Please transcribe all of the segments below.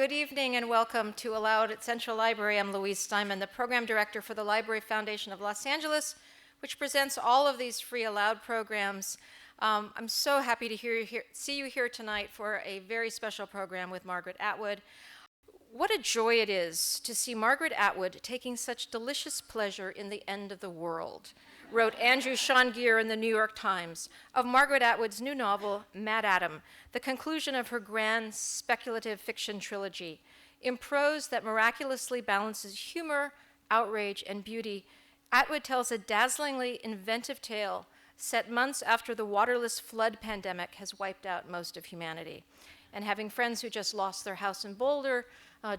Good evening and welcome to Aloud at Central Library. I'm Louise Steinman, the program director for the Library Foundation of Los Angeles, which presents all of these free Aloud programs. I'm so happy to see you here tonight for a very special program with Margaret Atwood. What a joy it is to see Margaret Atwood taking such delicious pleasure in the end of the world, wrote Andrew Sean in the New York Times of Margaret Atwood's new novel, MaddAddam, the conclusion of her grand speculative fiction trilogy. In prose that miraculously balances humor, outrage, and beauty, Atwood tells a dazzlingly inventive tale set months after the waterless flood pandemic has wiped out most of humanity. And having friends who just lost their house in Boulder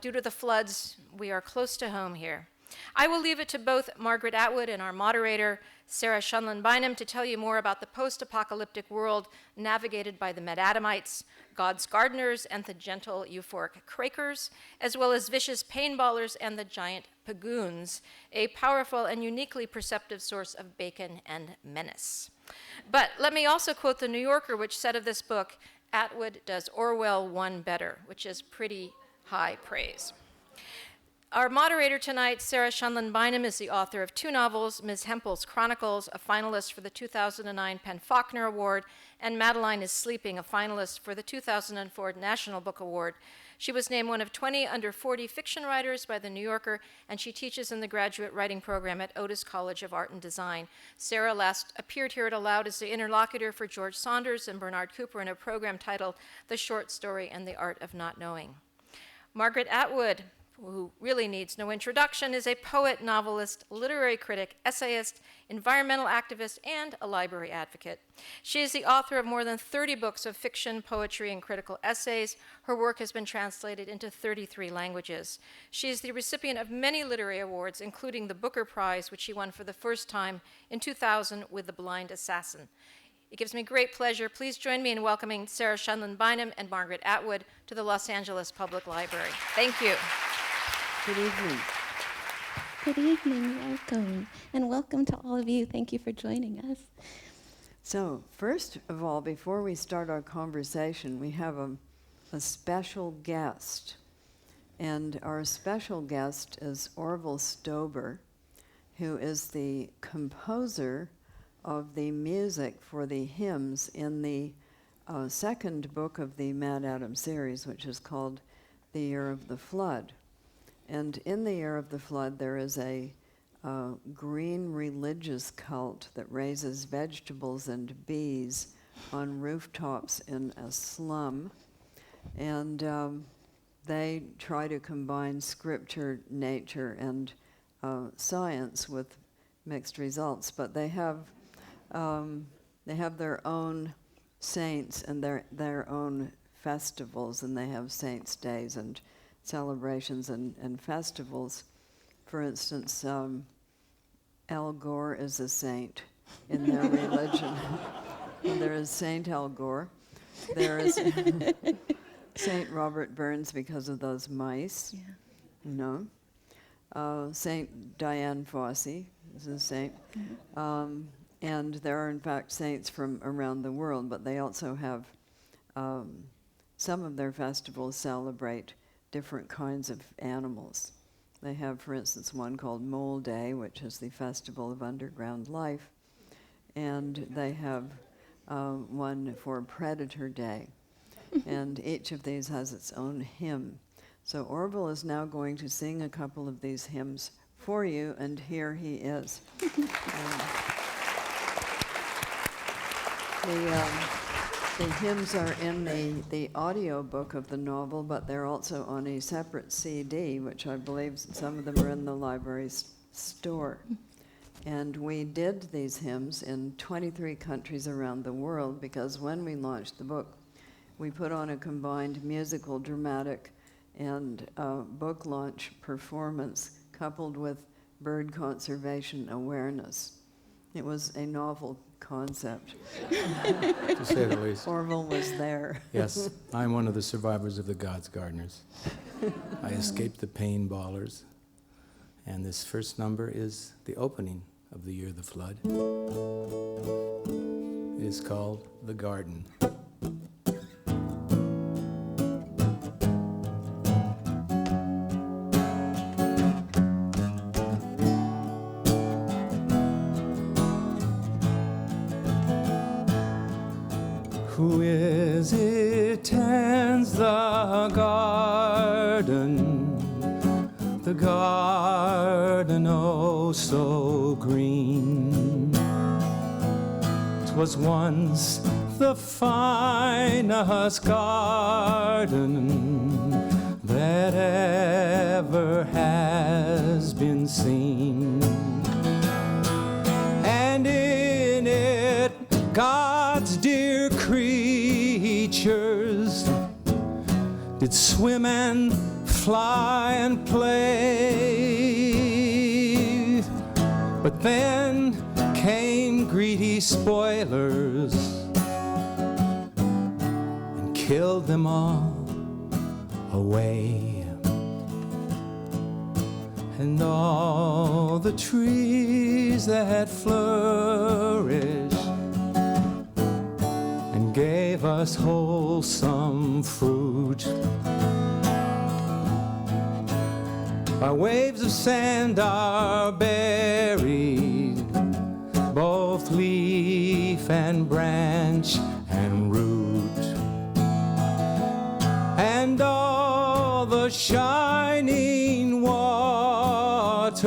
due to the floods, we are close to home here. I will leave it to both Margaret Atwood and our moderator, Sarah Shun-lien Bynum, to tell you more about the post-apocalyptic world navigated by the MaddAddamites, God's gardeners, and the gentle, euphoric Crakers, as well as vicious Painballers and the giant Pigoons, a powerful and uniquely perceptive source of bacon and menace. But let me also quote The New Yorker, which said of this book, Atwood does Orwell 1 better, which is pretty high praise. Our moderator tonight, Sarah Shun-lien Bynum, is the author of 2 novels, Ms. Hempel's Chronicles, a finalist for the 2009 PEN/Faulkner Award, and Madeline is Sleeping, a finalist for the 2004 National Book Award. She was named one of 20 under 40 fiction writers by The New Yorker, and she teaches in the graduate writing program at Otis College of Art and Design. Sarah last appeared here at Aloud as the interlocutor for George Saunders and Bernard Cooper in a program titled The Short Story and the Art of Not Knowing. Margaret Atwood, who really needs no introduction, is a poet, novelist, literary critic, essayist, environmental activist, and a library advocate. She is the author of more than 30 books of fiction, poetry, and critical essays. Her work has been translated into 33 languages. She is the recipient of many literary awards, including the Booker Prize, which she won for the first time in 2000 with The Blind Assassin. It gives me great pleasure. Please join me in welcoming Sarah Shun-lien Bynum and Margaret Atwood to the Los Angeles Public Library. Thank you. Good evening. Good evening, welcome. And welcome to all of you. Thank you for joining us. So, first of all, before we start our conversation, we have a special guest. And our special guest is Orville Stober, who is the composer of the music for the hymns in the second book of the MaddAddam series, which is called The Year of the Flood. And in the Year of the Flood, there is a green religious cult that raises vegetables and bees on rooftops in a slum. And they try to combine scripture, nature, and science with mixed results. But they have their own saints and their own festivals, and they have saints' days and celebrations and festivals. For instance, Al Gore is a saint in their religion. And there is Saint Al Gore. There is Saint Robert Burns because of those mice. Yeah. No. Saint Diane Fossey is a saint. Mm-hmm. And there are, in fact, saints from around the world, but they also have some of their festivals celebrate different kinds of animals. They have, for instance, one called Mole Day, which is the festival of underground life, and they have one for Predator Day. And each of these has its own hymn. So Orville is now going to sing a couple of these hymns for you, and here he is. The hymns are in the audio book of the novel, but they're also on a separate CD, which I believe some of them are in the library's store. And we did these hymns in 23 countries around the world because when we launched the book, we put on a combined musical, dramatic, and book launch performance coupled with bird conservation awareness. It was a novel concept. To say the least. Orville was there. Yes, I'm one of the survivors of the God's Gardeners. I escaped the Painballers, and this first number is the opening of The Year of the Flood. It is called The Garden. tends the garden oh so green. 'Twas once the finest garden that ever has been seen. And in it God's dear creatures did swim and fly and play. But then came greedy spoilers and killed them all away. And all the trees that flourish and gave us wholesome fruit by waves of sand are buried, both leaf and branch and root. And all the shining water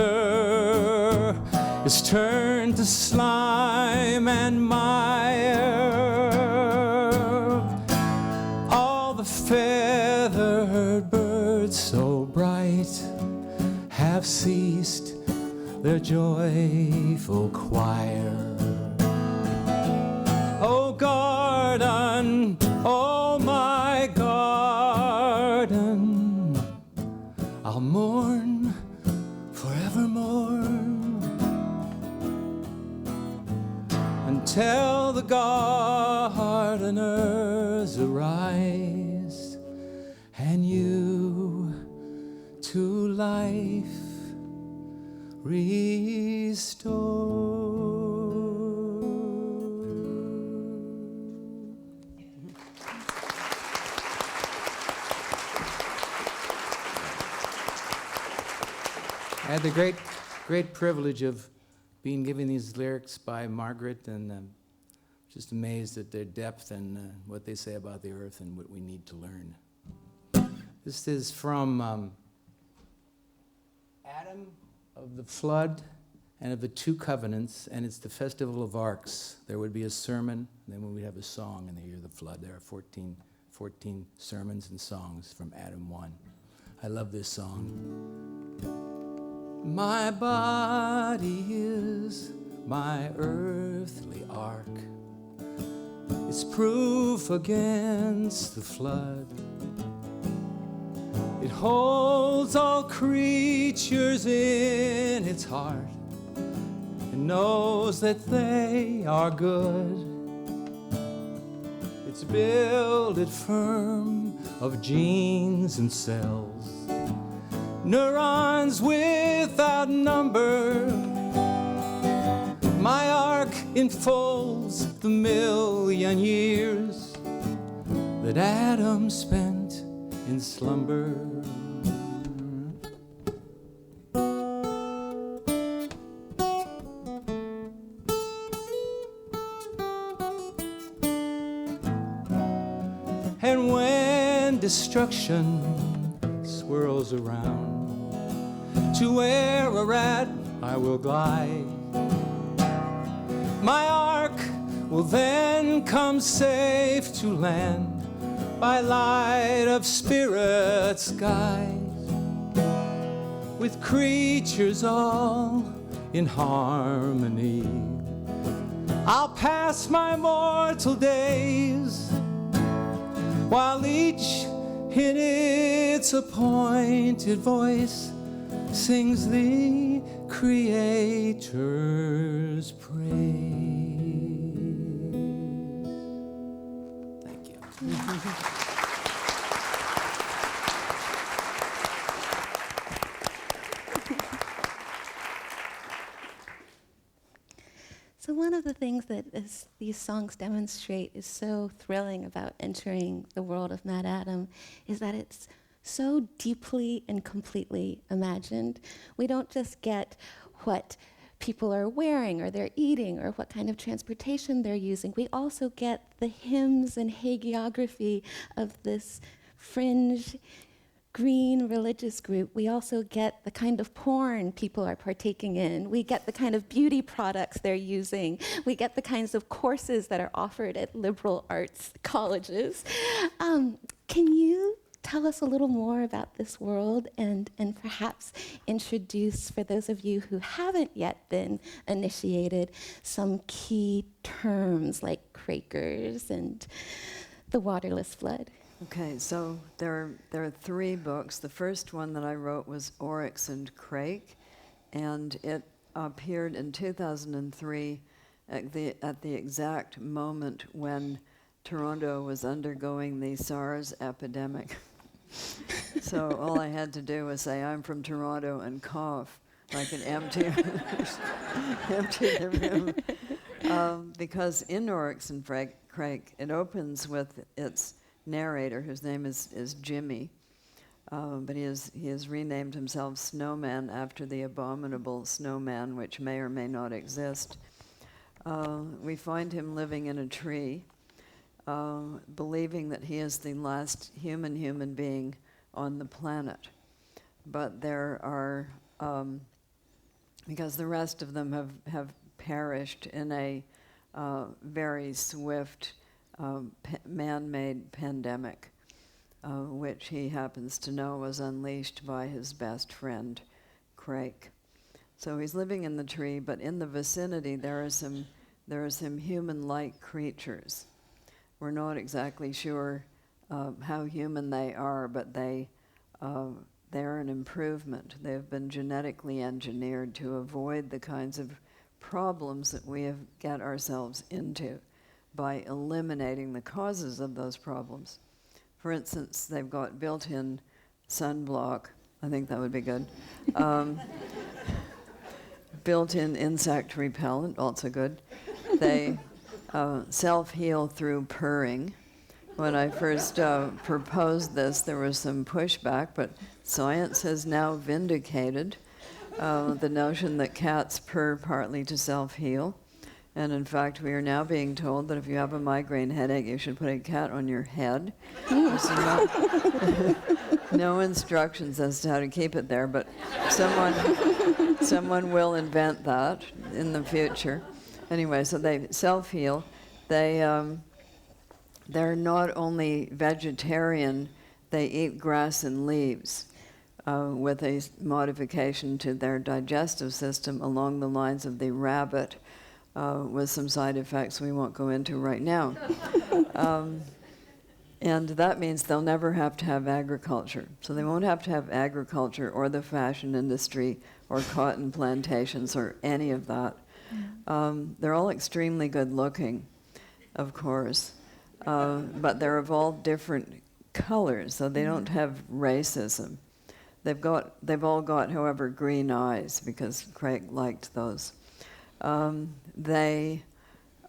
is turned to slime and mire. All the feathered birds so bright have ceased their joyful choir. O garden, oh my garden, I'll mourn forevermore until the gardeners arise and you to life restore. I had the great privilege of being given these lyrics by Margaret, and just amazed at their depth and what they say about the earth and what we need to learn. This is from Adam of the Flood and of the Two Covenants, and it's the Festival of Arks. There would be a sermon, and then we would have a song in the year of the flood. There are 14 sermons and songs from Adam 1. I love this song. My body is my earthly ark. It's proof against the flood. It holds all creatures in its heart and knows that they are good. It's builded firm of genes and cells, neurons without number. My ark enfolds the million years that Adam spent in slumber. And when destruction swirls around, to where a rat I will glide, my ark will then come safe to land by light of spirit skies, with creatures all in harmony. I'll pass my mortal days, while each in its appointed voice sings the Creator's praise. Thank you. So one of the things that these songs demonstrate is so thrilling about entering the world of MaddAddam is that it's so deeply and completely imagined. We don't just get what people are wearing or they're eating or what kind of transportation they're using. We also get the hymns and hagiography of this fringe green religious group. We also get the kind of porn people are partaking in. We get the kind of beauty products they're using. We get the kinds of courses that are offered at liberal arts colleges. Can you tell us a little more about this world and perhaps introduce, for those of you who haven't yet been initiated, some key terms like Crakers and the waterless flood? Okay, so there are 3 books. The first one that I wrote was Oryx and Crake, and it appeared in 2003 at the exact moment when Toronto was undergoing the SARS epidemic. So all I had to do was say, I'm from Toronto, and cough like an empty the room. Because in Oryx and Crake, it opens with its narrator, whose name is Jimmy, but he has renamed himself Snowman after the abominable snowman, which may or may not exist. We find him living in a tree, believing that he is the last human being on the planet. But there are, because the rest of them have perished in a very swift man-made pandemic, which he happens to know was unleashed by his best friend, Crake. So he's living in the tree, but in the vicinity there are some human-like creatures. We're not exactly sure how human they are, but they're an improvement. They've been genetically engineered to avoid the kinds of problems that we get ourselves into by eliminating the causes of those problems. For instance, they've got built-in sunblock. I think that would be good. Built-in insect repellent, also good. They self-heal through purring. When I first proposed this, there was some pushback, but science has now vindicated the notion that cats purr partly to self-heal. And in fact, we are now being told that if you have a migraine headache, you should put a cat on your head. There's no instructions as to how to keep it there, but someone will invent that in the future. Anyway, so they self-heal. They're not only vegetarian, they eat grass and leaves with a modification to their digestive system along the lines of the rabbit, with some side effects we won't go into right now. And that means they'll never have to have agriculture. So they won't have to have agriculture or the fashion industry or cotton plantations or any of that. They're all extremely good looking, of course, but they're of all different colors, so they don't have racism. They've all got, however, green eyes, because Craig liked those. They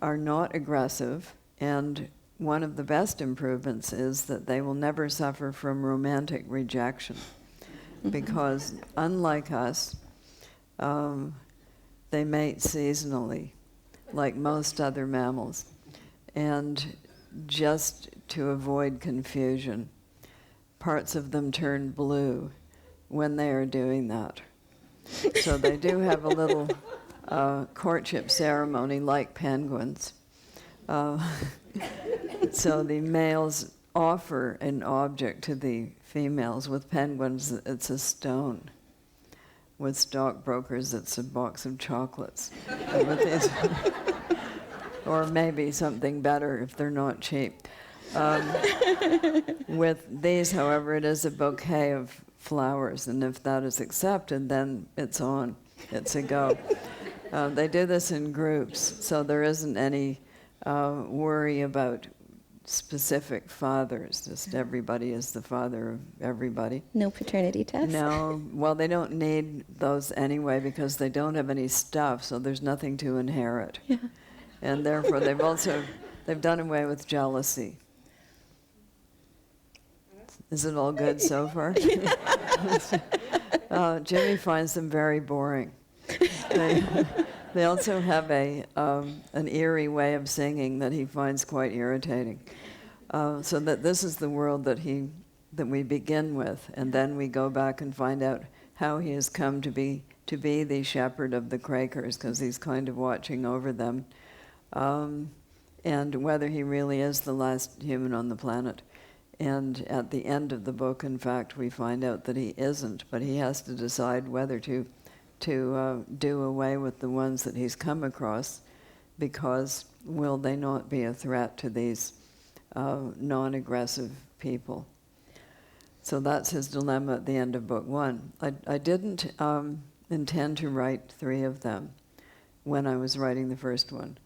are not aggressive, and one of the best improvements is that they will never suffer from romantic rejection, because unlike us, they mate seasonally, like most other mammals. And just to avoid confusion, parts of them turn blue when they are doing that. So they do have a little courtship ceremony like penguins. So the males offer an object to the females. With penguins, it's a stone. With stockbrokers, it's a box of chocolates. Or maybe something better if they're not cheap. With these, however, it is a bouquet of flowers, and if that is accepted, then it's on. It's a go. They do this in groups, so there isn't any worry about specific fathers. Just everybody is the father of everybody. No paternity test? No. Well, they don't need those anyway because they don't have any stuff, so there's nothing to inherit. Yeah. And therefore, they've done away with jealousy. Is it all good so far? Jimmy finds them very boring. They also have an eerie way of singing that he finds quite irritating. So that this is the world that we begin with, and then we go back and find out how he has come to be the shepherd of the Crakers, because he's kind of watching over them, and whether he really is the last human on the planet. And at the end of the book, in fact, we find out that he isn't, but he has to decide whether to do away with the ones that he's come across, because will they not be a threat to these non-aggressive people? So that's his dilemma at the end of book one. I didn't intend to write 3 of them when I was writing the first one.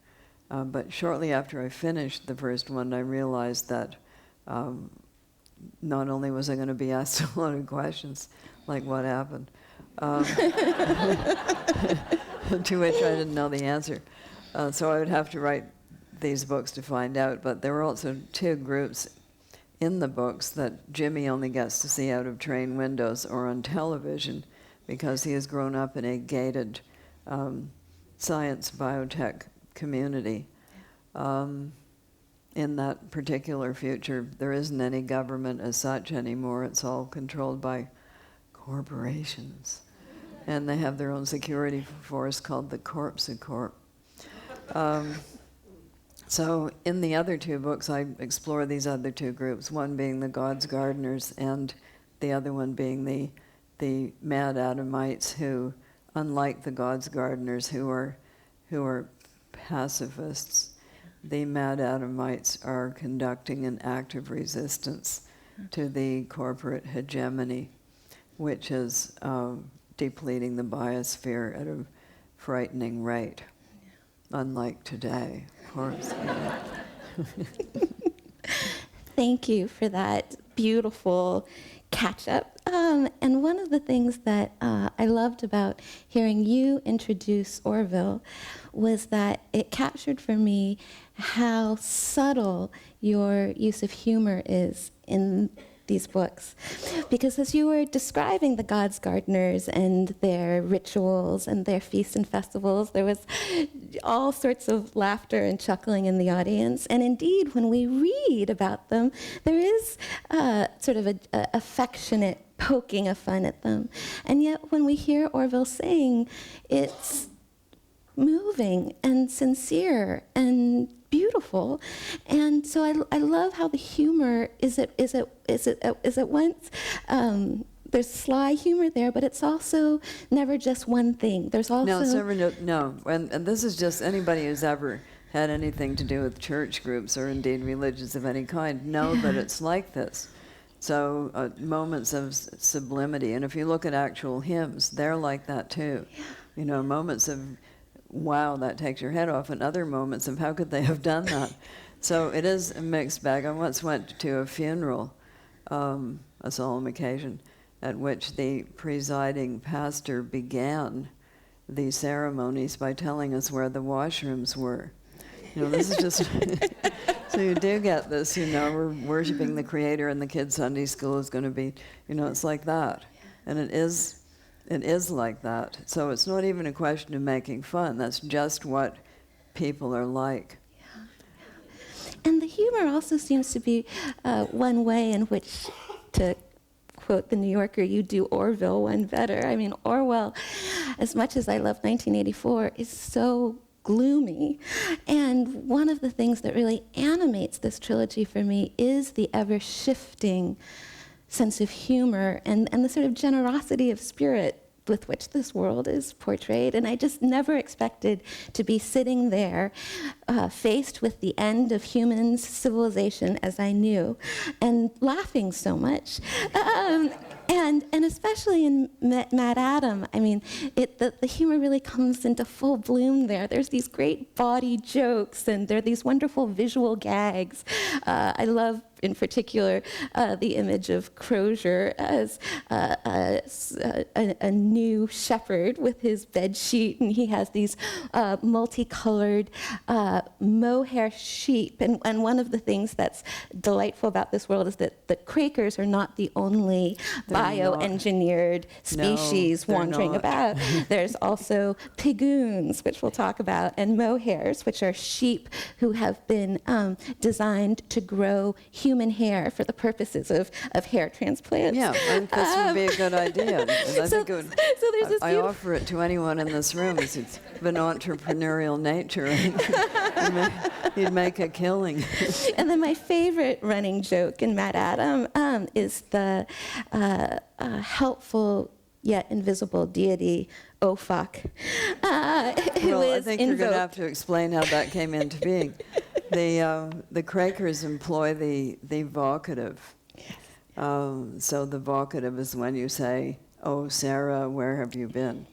But shortly after I finished the first one, I realized that not only was I going to be asked a lot of questions, like what happened, to which I didn't know the answer. So I would have to write these books to find out. But there were also 2 groups in the books that Jimmy only gets to see out of train windows or on television, because he has grown up in a gated science biotech community. In that particular future, there isn't any government as such anymore. It's all controlled by corporations. And they have their own security force called the Corpsicorp. So in the other 2 books, I explore these other 2 groups, one being the God's Gardeners and the other one being the MaddAddamites, who, unlike the God's Gardeners, who are pacifists, the MaddAddamites are conducting an active resistance to the corporate hegemony, which is depleting the biosphere at a frightening rate, unlike today, of course. Thank you for that beautiful catch-up. And one of the things that I loved about hearing you introduce Orville was that it captured for me how subtle your use of humor is in these books. Because as you were describing the God's Gardeners and their rituals and their feasts and festivals, there was all sorts of laughter and chuckling in the audience. And indeed, when we read about them, there is sort of a affectionate poking of fun at them. And yet, when we hear Orville sing, it's moving and sincere and beautiful. And so I love how the humor is at once there's sly humor there, but it's also never just one thing. There's also No, it's never no. And this is just anybody who's ever had anything to do with church groups or indeed religions of any kind know that it's like this. So moments of sublimity, and if you look at actual hymns, they're like that too. Yeah. You know, moments of wow, that takes your head off, and other moments of how could they have done that? So it is a mixed bag. I once went to a funeral, a solemn occasion, at which the presiding pastor began the ceremonies by telling us where the washrooms were. You know, this is just, so you do get this, you know, we're worshiping the Creator and the kids' Sunday school is going to be, you know, it's like that. And it is like that. So it's not even a question of making fun. That's just what people are like. Yeah. And the humor also seems to be one way in which, to quote the New Yorker, you do Orville one better. I mean, Orwell, as much as I love 1984, is so gloomy. And one of the things that really animates this trilogy for me is the ever-shifting sense of humor and the sort of generosity of spirit with which this world is portrayed. And I just never expected to be sitting there faced with the end of human civilization as I knew and laughing so much. And especially in MaddAddam, I mean, the humor really comes into full bloom there. There's these great body jokes, and there are these wonderful visual gags. I love in particular the image of Crozier as a new shepherd with his bed sheet, and he has these multicolored mohair sheep. And one of the things that's delightful about this world is that the Crakers are not the only bioengineered species wandering about. There's also Pigoons, which we'll talk about, and mohairs, which are sheep who have been designed to grow human hair for the purposes of hair transplants. Yeah, I think this would be a good idea. And I think it would, so there's this I offer it to anyone in this room. It's of an entrepreneurial nature. You'd make a killing. And then my favorite running joke in MaddAddam is the helpful yet invisible deity, oh fuck, who Well, I is think you're going to have invoked. to explain how that came into being. The Crakers employ the vocative. So the vocative is when you say, "Oh, Sarah, where have you been?"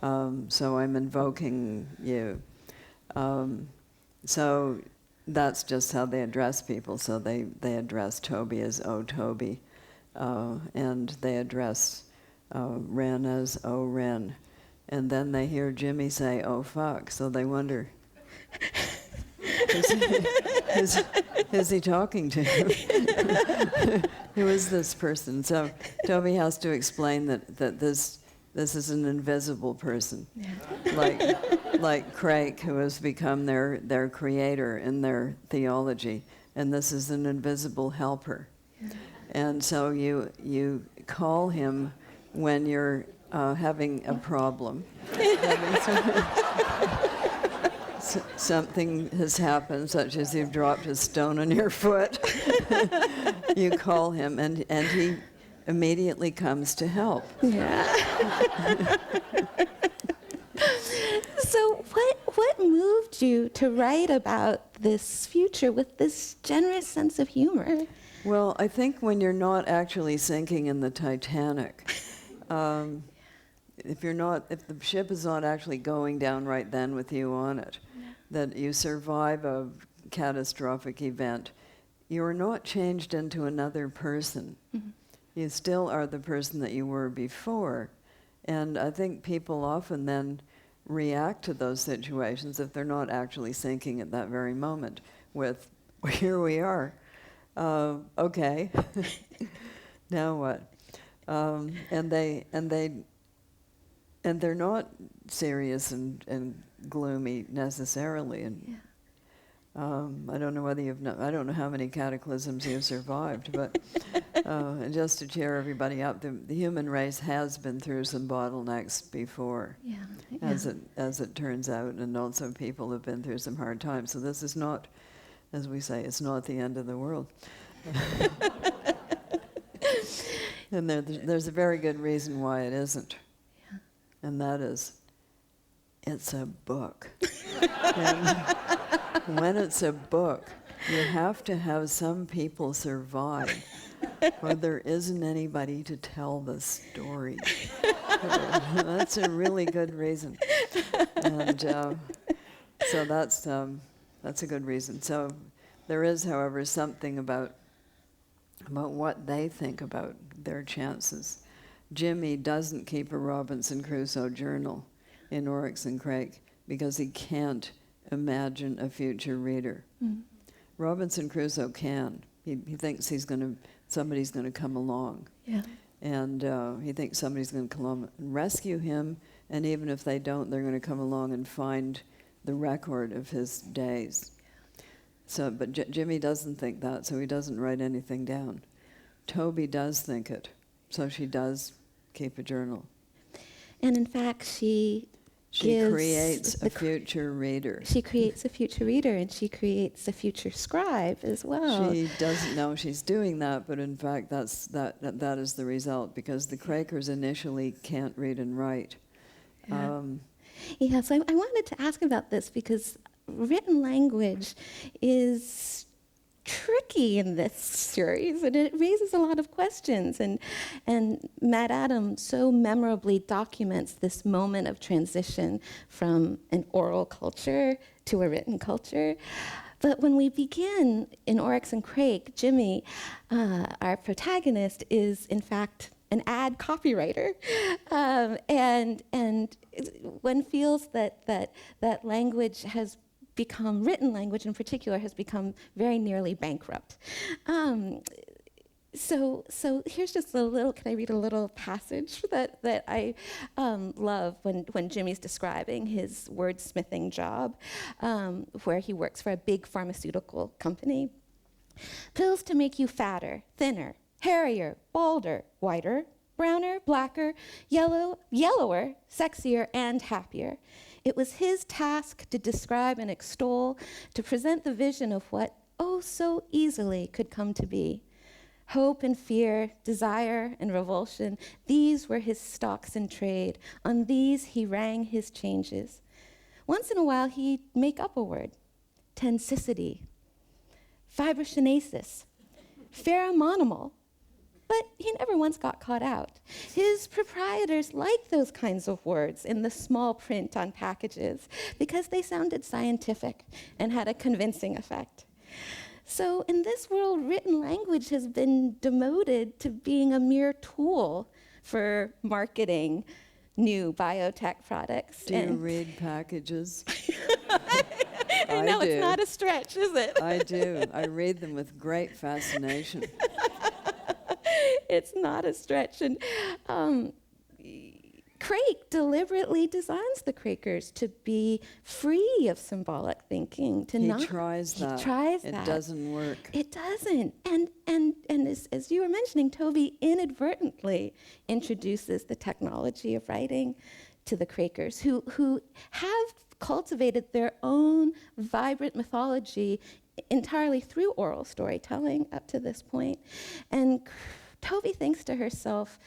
So I'm invoking you. So that's just how they address people. So they address Toby as "Oh, Toby," and they address Wren as "Oh, Wren." And then they hear Jimmy say, "Oh, fuck," so they wonder, who's he talking to? Who is this person? So Toby has to explain that this is an invisible person, like Craig, who has become their creator in their theology, and this is an invisible helper. And so you call him when you're having a problem. Something has happened, such as you've dropped a stone on your foot. You call him, and he immediately comes to help. Yeah. So what moved you to write about this future with this generous sense of humor? Well, I think when you're not actually sinking in the Titanic, if the ship is not actually going down right then with you on it, that you survive a catastrophic event, you are not changed into another person. Mm-hmm. You still are the person that you were before. And I think people often then react to those situations, if they're not actually sinking at that very moment, with, here we are. Okay, now what? And they're not serious and gloomy necessarily. And I don't know whether I don't know how many cataclysms you've survived, but and just to cheer everybody up, the human race has been through some bottlenecks before, as it turns out, and also people have been through some hard times. So this is not, as we say, it's not the end of the world. And there's a very good reason why it isn't. And that is, it's a book. And when it's a book, you have to have some people survive, or there isn't anybody to tell the story. That's a really good reason. And so that's a good reason. So there is, however, something about what they think about their chances. Jimmy doesn't keep a Robinson Crusoe journal in Oryx and Crake because he can't imagine a future reader. Mm. Robinson Crusoe can. He thinks somebody's going to come along. Yeah. And he thinks somebody's going to come along and rescue him, and even if they don't, they're going to come along and find the record of his days. So, but Jimmy doesn't think that, so he doesn't write anything down. Toby does think it, so she does keep a journal. And in fact, she creates a future reader. She creates a future reader, and she creates a future scribe as well. She doesn't know she's doing that, but in fact, that is the result, because the Crakers initially can't read and write. Yeah, so I wanted to ask about this because written language is tricky in this series, and it raises a lot of questions. And MaddAddam so memorably documents this moment of transition from an oral culture to a written culture. But when we begin in Oryx and Crake, Jimmy, our protagonist, is in fact an ad copywriter, and one feels that language has become, written language in particular, has become very nearly bankrupt. So here's just a little, can I read a little passage that I love when Jimmy's describing his wordsmithing job, where he works for a big pharmaceutical company. Pills to make you fatter, thinner, hairier, balder, whiter, browner, blacker, yellower, sexier, and happier. It was his task to describe and extol, to present the vision of what, oh, so easily could come to be. Hope and fear, desire and revulsion, these were his stocks in trade. On these he rang his changes. Once in a while he'd make up a word. Tensicity, fibrocinasis, pheromonimal. But he never once got caught out. His proprietors liked those kinds of words in the small print on packages because they sounded scientific and had a convincing effect. So in this world, written language has been demoted to being a mere tool for marketing new biotech products. Do you read packages? I know, it's not a stretch, is it? I do. I read them with great fascination. It's not a stretch. And Crake deliberately designs the Crakers to be free of symbolic thinking. He tries that. It doesn't work. It doesn't. And as you were mentioning, Toby inadvertently introduces the technology of writing to the Crakers, who have cultivated their own vibrant mythology entirely through oral storytelling up to this point. And Toby thinks to herself,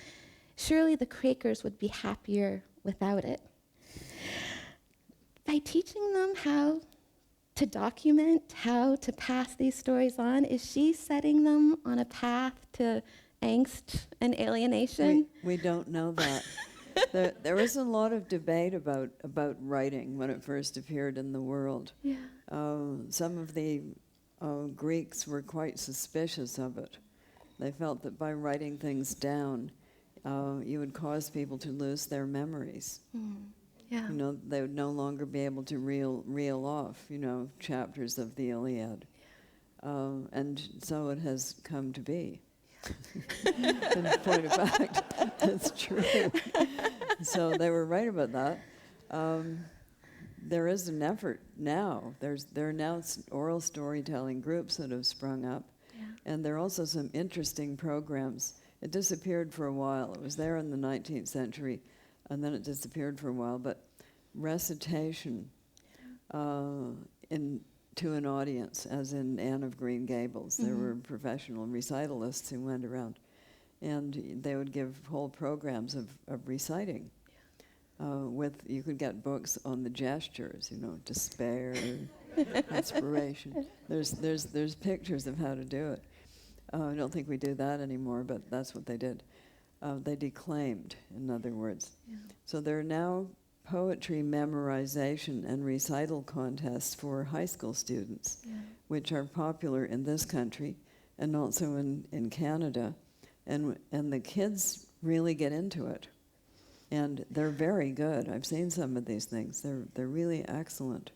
surely the Crakers would be happier without it. By teaching them how to document, how to pass these stories on, is she setting them on a path to angst and alienation? We don't know that. There was a lot of debate about writing when it first appeared in the world. Yeah. Some of the Greeks were quite suspicious of it. They felt that by writing things down, you would cause people to lose their memories. Yeah. You know, they would no longer be able to reel off, chapters of the Iliad. And so it has come to be. In point of fact, that's true. So they were right about that. There is an effort now. There are now oral storytelling groups that have sprung up. Yeah. And there are also some interesting programs. It disappeared for a while. It was there in the 19th century, and then it disappeared for a while. But recitation to an audience, as in Anne of Green Gables, there were professional recitalists who went around, and they would give whole programs of reciting. You could get books on the gestures, despair, inspiration. There's pictures of how to do it. I don't think we do that anymore, but that's what they did. They declaimed, in other words. Yeah. So there are now poetry memorization and recital contests for high school students, which are popular in this country and also in Canada. And the kids really get into it. And they're very good. I've seen some of these things. They're really excellent.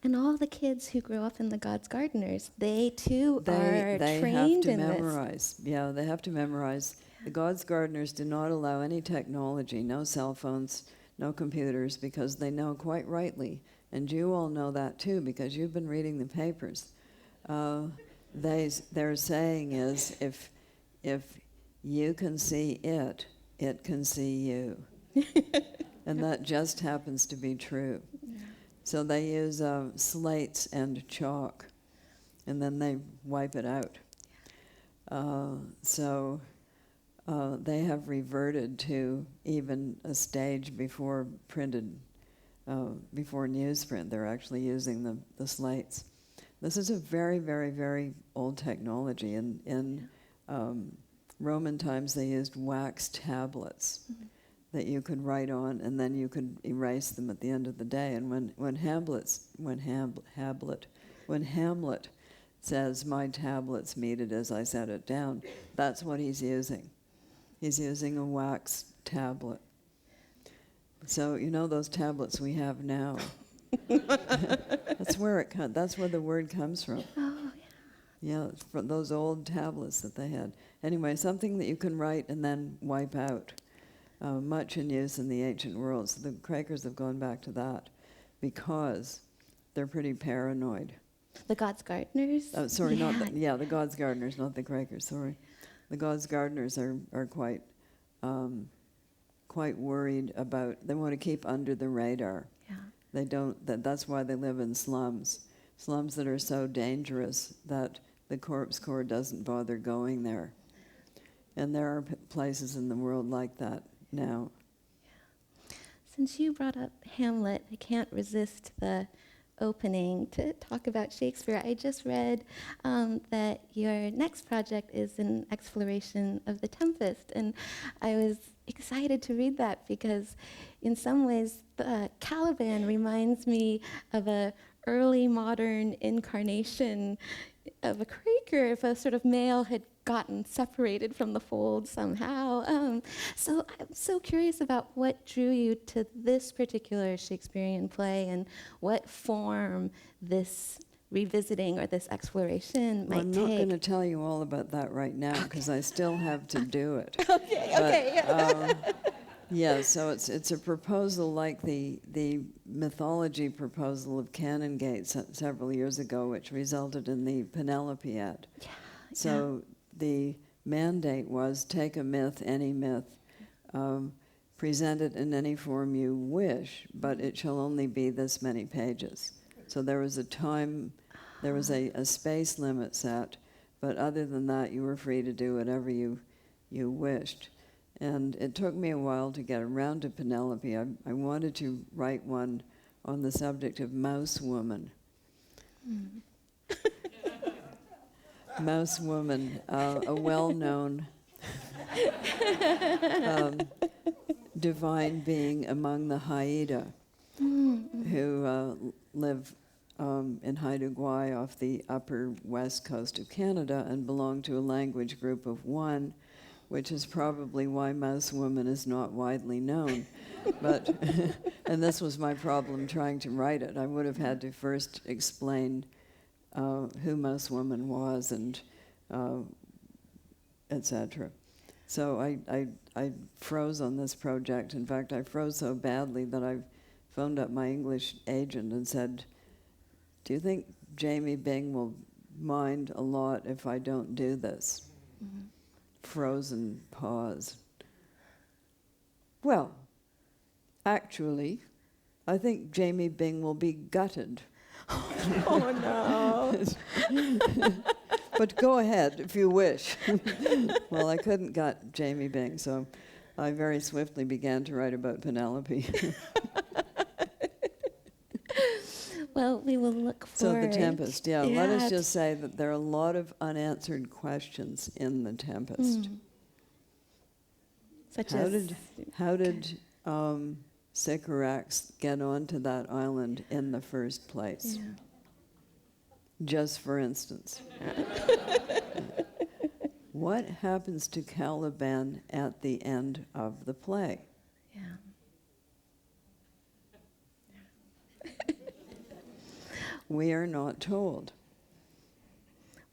And all the kids who grow up in the God's Gardeners, they too are they trained have to in memorize. this. Yeah, they have to memorize. The God's Gardeners do not allow any technology, no cell phones, no computers, because they know quite rightly, and you all know that too because you've been reading the papers. Their saying is, if you can see it, it can see you. And that just happens to be true. Yeah. So they use slates and chalk, and then they wipe it out. So they have reverted to even a stage before printed, before newsprint. They're actually using the slates. This is a very, very, very old technology. In Roman times, they used wax tablets that you could write on, and then you could erase them at the end of the day. And when Hamlet when Hamlet says, "My tablets meet it as I set it down," that's what he's using. He's using a wax tablet. So you know those tablets we have now. That's where the word comes from. Oh, Yeah, it's from those old tablets that they had. Anyway, something that you can write and then wipe out. Much in use in the ancient world. So the Crakers have gone back to that because they're pretty paranoid. the God's Gardeners. Oh, sorry, Yeah. the God's Gardeners, not the Crakers. Sorry, the God's Gardeners are quite worried about. They want to keep under the radar. Yeah. They don't. That's why they live in slums that are so dangerous that the Corpse Corps doesn't bother going there. And there are places in the world like that now. Since you brought up Hamlet, I can't resist the opening to talk about Shakespeare. I just read that your next project is an exploration of The Tempest, and I was excited to read that because in some ways Caliban reminds me of a early modern incarnation of a Craker, if a sort of male had gotten separated from the fold somehow. So I'm so curious about what drew you to this particular Shakespearean play and what form this revisiting or this exploration might I'm take. not going to tell you all about that right now because I still have to do it. Okay. Yeah, so it's a proposal like the mythology proposal of Canongate several years ago, which resulted in the Penelope ad. Yeah, So the mandate was take a myth, any myth, present it in any form you wish, but it shall only be this many pages. So there was a time, there was a space limit set, but other than that, you were free to do whatever you wished. And it took me a while to get around to Penelope. I wanted to write one on the subject of Mouse Woman. Mouse Woman, a well-known divine being among the Haida, who live in Haida Gwaii off the upper west coast of Canada and belong to a language group of one, which is probably why Mouse Woman is not widely known. But and this was my problem trying to write it. I would have had to first explain who Mouse Woman was and etc. So I froze on this project. In fact, I froze so badly that I phoned up my English agent and said, "Do you think Jamie Bing will mind a lot if I don't do this?" Mm-hmm. Frozen pause. "Well, actually, I think Jamie Bing will be gutted." Oh no. "But go ahead if you wish." Well, I couldn't gut Jamie Bing, so I very swiftly began to write about Penelope. Well, we will look So forward. The Tempest, let us Yeah, just say that there are a lot of unanswered questions in The Tempest. Such How did Sycorax get onto that island in the first place? Yeah. Just for instance. What happens to Caliban at the end of the play? Yeah. We are not told.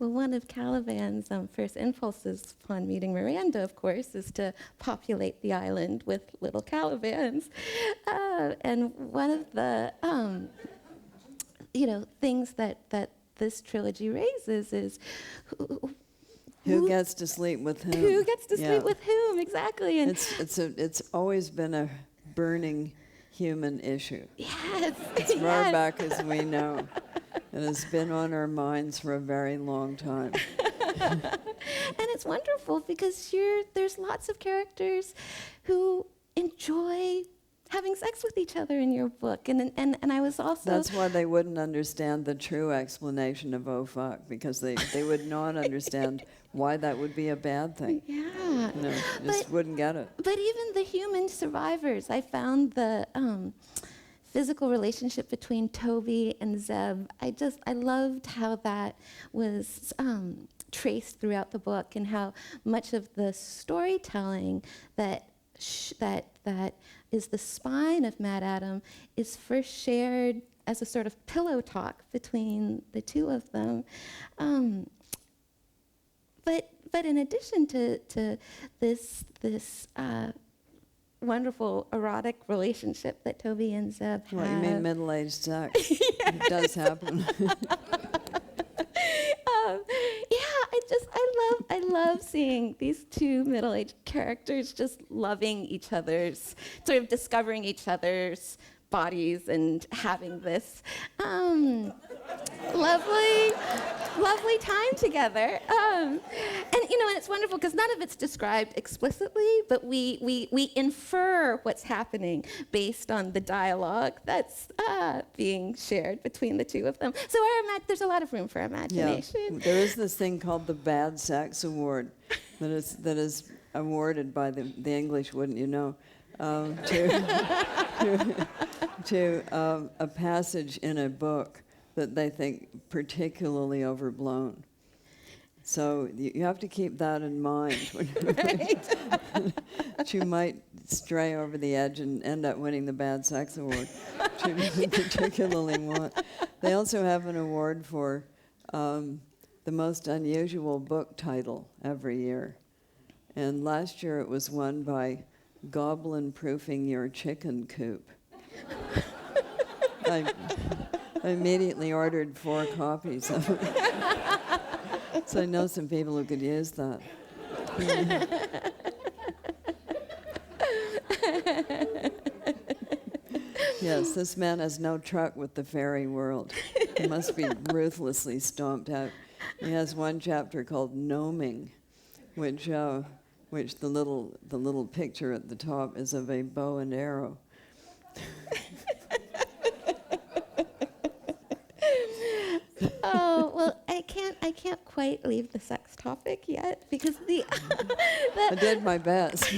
Well, one of Caliban's first impulses upon meeting Miranda, of course, is to populate the island with little Calibans. And one of the things that this trilogy raises is Who gets to sleep with whom? Who gets to sleep with whom, exactly. And it's always been a burning human issue. yes, As far back as we know. It has been on our minds for a very long time. And it's wonderful because there's lots of characters who enjoy having sex with each other in your book. And I was also... That's why they wouldn't understand the true explanation of "oh fuck," because they would not understand why that would be a bad thing. Yeah. Just wouldn't get it. But even the human survivors, I found the physical relationship between Toby and Zeb, I loved how that was traced throughout the book, and how much of the storytelling that is the spine of MaddAddam is first shared as a sort of pillow talk between the two of them. But in addition to this wonderful erotic relationship that Toby and Zeb have. What, you mean middle-aged sex? It does happen. I love seeing these two middle-aged characters just loving each other's, sort of discovering each other's bodies and having this lovely time together. And and it's wonderful because none of it's described explicitly, but we infer what's happening based on the dialogue that's being shared between the two of them. So there's a lot of room for imagination. Yeah. There is this thing called the Bad Sex Award that is awarded by the English, wouldn't you know, to a passage in a book that they think particularly overblown. So you have to keep that in mind. You might stray over the edge and end up winning the Bad Sex Award, which you particularly want. They also have an award for the most unusual book title every year. And last year it was won by Goblin Proofing Your Chicken Coop. I immediately ordered 4 copies of it. So I know some people who could use that. Yes, this man has no truck with the fairy world. He must be ruthlessly stomped out. He has one chapter called Gnoming, which the little picture at the top is of a bow and arrow. Oh, well, I can't quite leave the sex topic yet because I did my best.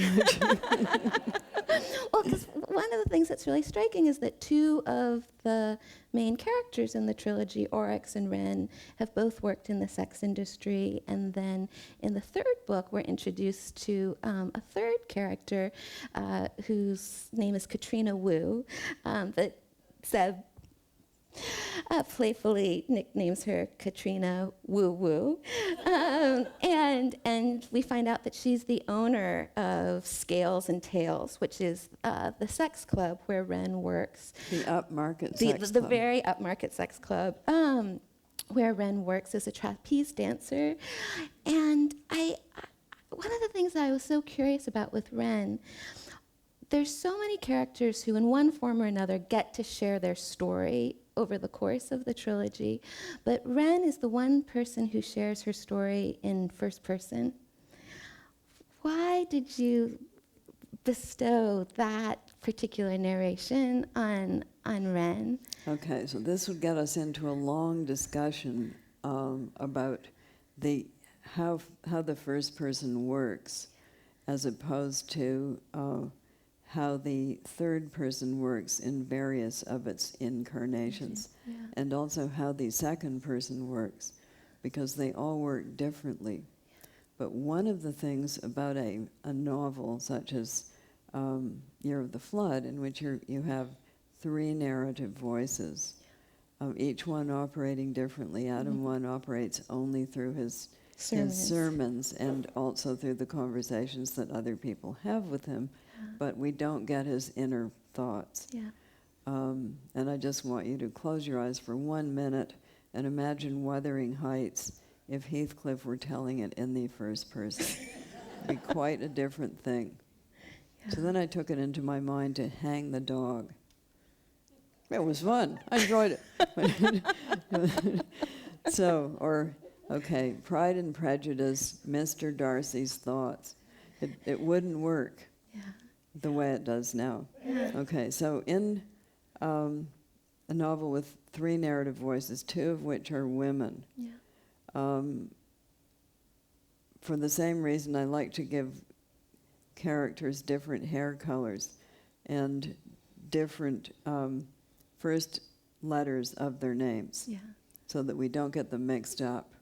Well, because one of the things that's really striking is that 2 of the main characters in the trilogy, Oryx and Wren, have both worked in the sex industry. And then in the 3rd book, we're introduced to a 3rd character whose name is Katrina Wu, that Zeb playfully nicknames her Katrina Woo Woo. And we find out that she's the owner of Scales and Tails, which is the sex club where Wren works. The upmarket sex club. The very upmarket sex club where Wren works as a trapeze dancer. And one of the things I was so curious about with Wren, there's so many characters who in one form or another get to share their story over the course of the trilogy, but Wren is the one person who shares her story in first person. Why did you bestow that particular narration on Wren? Okay, so this would get us into a long discussion about how the first person works, as opposed to how the third person works in various of its incarnations, and also how the second person works, because they all work differently. But one of the things about a novel such as Year of the Flood, in which you have 3 narrative voices, each one operating differently. Adam 1 operates only through his sermons and also through the conversations that other people have with him, but we don't get his inner thoughts. Yeah. And I just want you to close your eyes for 1 minute and imagine Wuthering Heights if Heathcliff were telling it in the first person. It'd be quite a different thing. Yeah. So then I took it into my mind to hang the dog. It was fun. I enjoyed it. Okay, Pride and Prejudice, Mr. Darcy's Thoughts. It wouldn't work the way it does now. Yeah. Okay, so in a novel with 3 narrative voices, 2 of which are women, for the same reason I like to give characters different hair colors and different first letters of their names Yeah. so that we don't get them mixed up.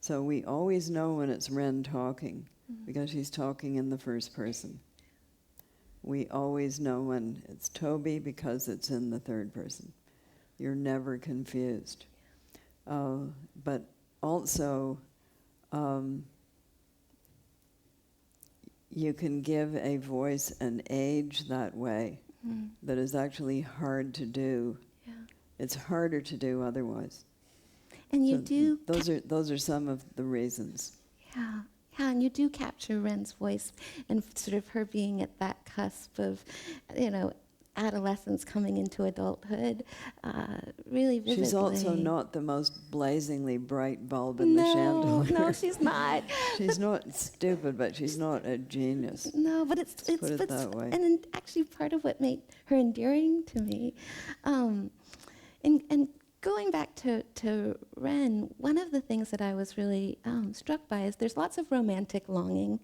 So we always know when it's Ren talking because she's talking in the first person. We always know when it's Toby because it's in the third person. You're never confused. But also, you can give a voice an age that way that is actually hard to do. Yeah. It's harder to do otherwise. And you So do. those are some of the reasons. Yeah. Yeah, and you do capture Ren's voice and sort of her being at that cusp of, adolescence coming into adulthood, really vividly. She's also not the most blazingly bright bulb in the chandelier. No, she's not. She's not stupid, but she's not a genius. No, but it's put it that way. And actually part of what made her endearing to me. And going back to Ren, one of the things that I was really struck by is there's lots of romantic longing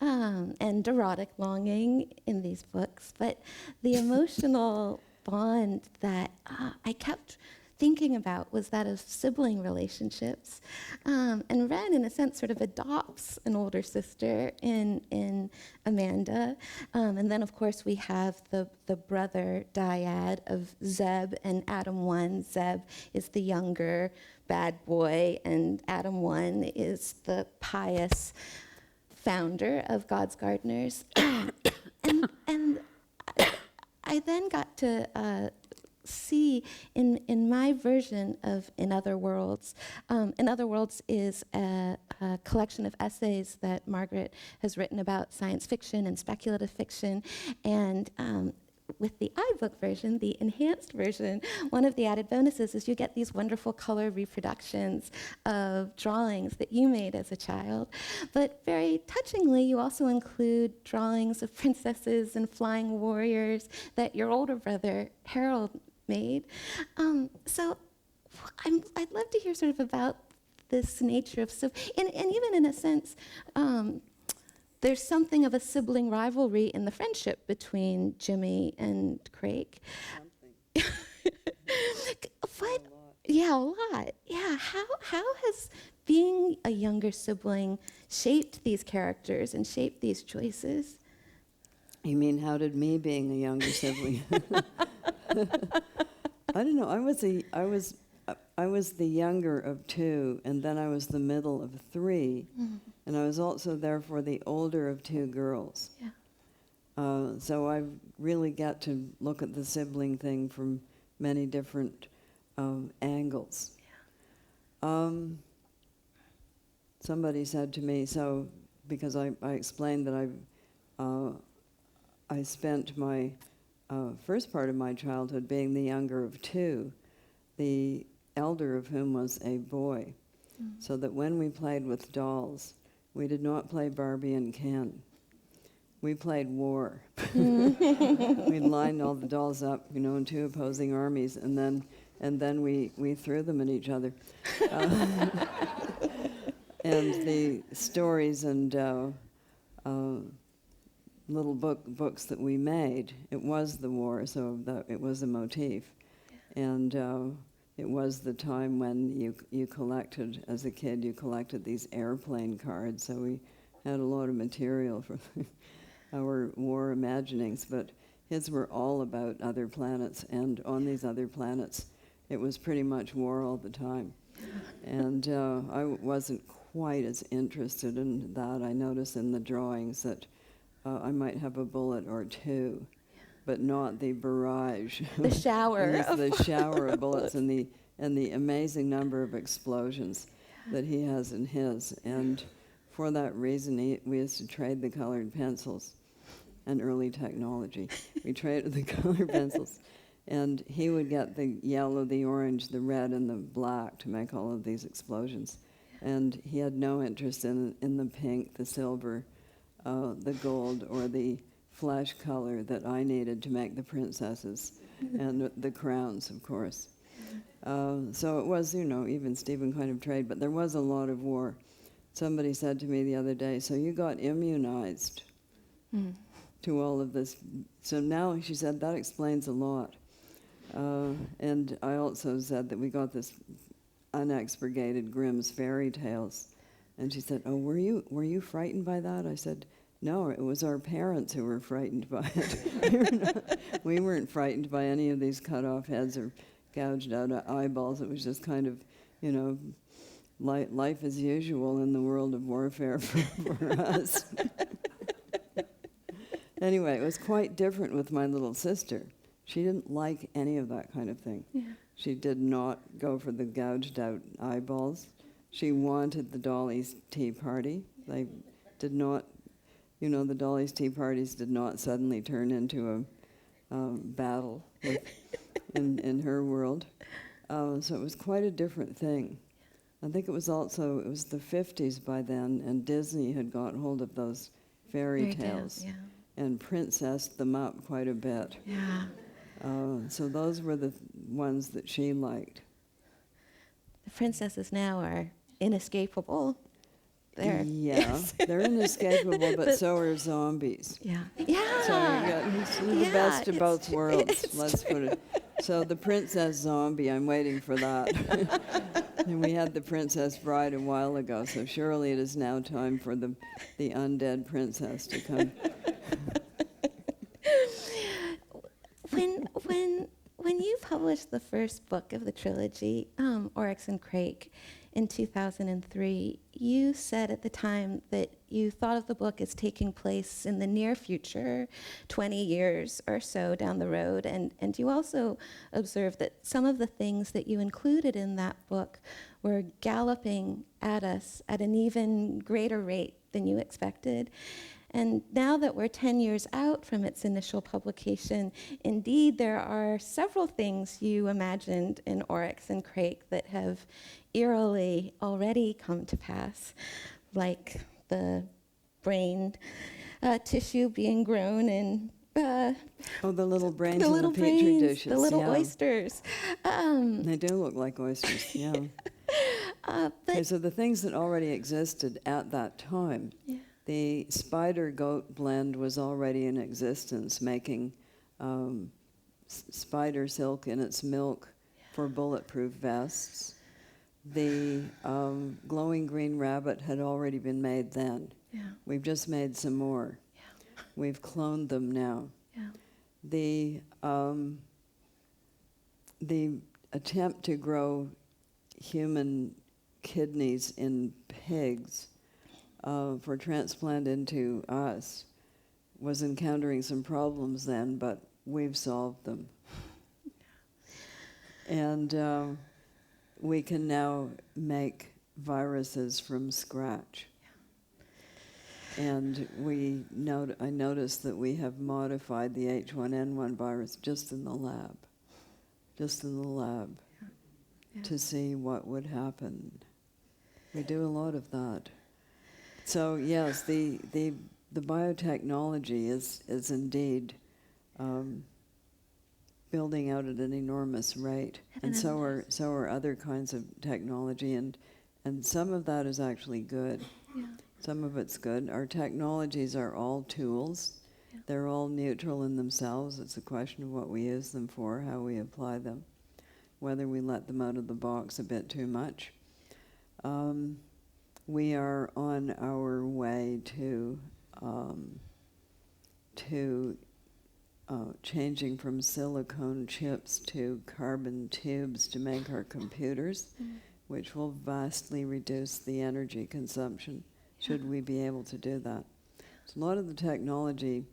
and erotic longing in these books, but the emotional bond that I kept thinking about was that of sibling relationships. And Ren, in a sense, sort of adopts an older sister in Amanda. And then, of course, we have the brother dyad of Zeb and Adam 1. Zeb is the younger bad boy, and Adam 1 is the pious founder of God's Gardeners. and I then got to see in my version of In Other Worlds. In Other Worlds is a collection of essays that Margaret has written about science fiction and speculative fiction. And with the iBook version, the enhanced version, one of the added bonuses is you get these wonderful color reproductions of drawings that you made as a child. But very touchingly, you also include drawings of princesses and flying warriors that your older brother, Harold, made. So I'd love to hear sort of about this nature of, and even in a sense, there's something of a sibling rivalry in the friendship between Jimmy and Craig. What? Yeah, a lot. Yeah, how has being a younger sibling shaped these characters and shaped these choices? You mean, how did me being a younger sibling? I don't know. I was the younger of two, and then I was the middle of three, and I was also therefore the older of two girls. Yeah. So I really got to look at the sibling thing from many different angles. Yeah. Somebody said to me, so because I explained that I spent my first part of my childhood being the younger of two, the elder of whom was a boy, so that when we played with dolls, we did not play Barbie and Ken. We played war. We lined all the dolls up, in two opposing armies, and then we threw them at each other. And the stories and little books that we made, it was the war, so it was a motif. And it was the time when you collected, as a kid, you collected these airplane cards, so we had a lot of material for our war imaginings, but his were all about other planets, and on these other planets, it was pretty much war all the time. And I wasn't quite as interested in that. I noticed in the drawings that I might have a bullet or two, but not the barrage. The shower. The shower of bullets and the amazing number of explosions that he has in his. And for that reason, we used to trade the colored pencils and early technology. We traded the colored pencils. And he would get the yellow, the orange, the red, and the black to make all of these explosions. And he had no interest in the pink, the silver, the gold, or the flesh color that I needed to make the princesses and the crowns, of course. So it was, even Stephen kind of trade, but there was a lot of war. Somebody said to me the other day, so you got immunized to all of this. So now, she said, that explains a lot. And I also said that we got this unexpurgated Grimm's fairy tales. And she said, "Oh, were you frightened by that?" I said, "No, it was our parents who were frightened by it. We weren't frightened by any of these cut off heads or gouged out eyeballs. It was just kind of, life as usual in the world of warfare for us." Anyway, it was quite different with my little sister. She didn't like any of that kind of thing. Yeah. She did not go for the gouged out eyeballs. She wanted the Dolly's Tea Party. They did not, the Dolly's Tea Parties did not suddenly turn into a battle in her world. So it was quite a different thing. I think it was the 50s by then, and Disney had got hold of those fairy tales. Yeah. And princessed them up quite a bit. Yeah. So those were the ones that she liked. The princesses now are inescapable. They're They're inescapable, but so are zombies. Yeah. So it's the best of both worlds, let's put it. So the princess zombie, I'm waiting for that. And we had the Princess Bride a while ago, so surely it is now time for the undead princess to come. When you published the first book of the trilogy, Oryx and Crake, in 2003, you said at the time that you thought of the book as taking place in the near future, 20 years or so down the road, and you also observed that some of the things that you included in that book were galloping at us at an even greater rate than you expected. And now that we're 10 years out from its initial publication, indeed there are several things you imagined in Oryx and Crake that have eerily already come to pass, like the brain tissue being grown in the little brains the in little the petri brains, dishes. the little yeah. oysters. They do look like oysters, yeah. Okay, so the things that already existed at that time, the spider-goat blend was already in existence, making spider silk in its milk for bulletproof vests. The glowing green rabbit had already been made then. Yeah. We've just made some more. Yeah. We've cloned them now. Yeah. The attempt to grow human kidneys in pigs for transplant into us was encountering some problems then, but we've solved them. And we can now make viruses from scratch. And I noticed that we have modified the H1N1 virus just in the lab, to see what would happen. We do a lot of that. So yes, the biotechnology is indeed building out at an enormous rate, and so are other kinds of technology, and some of that is actually good. Yeah. Some of it's good. Our technologies are all tools. Yeah. They're all neutral in themselves. It's a question of what we use them for, how we apply them, whether we let them out of the box a bit too much. We are on our way to changing from silicone chips to carbon tubes to make our computers, which will vastly reduce the energy consumption, should we be able to do that. So a lot of the technology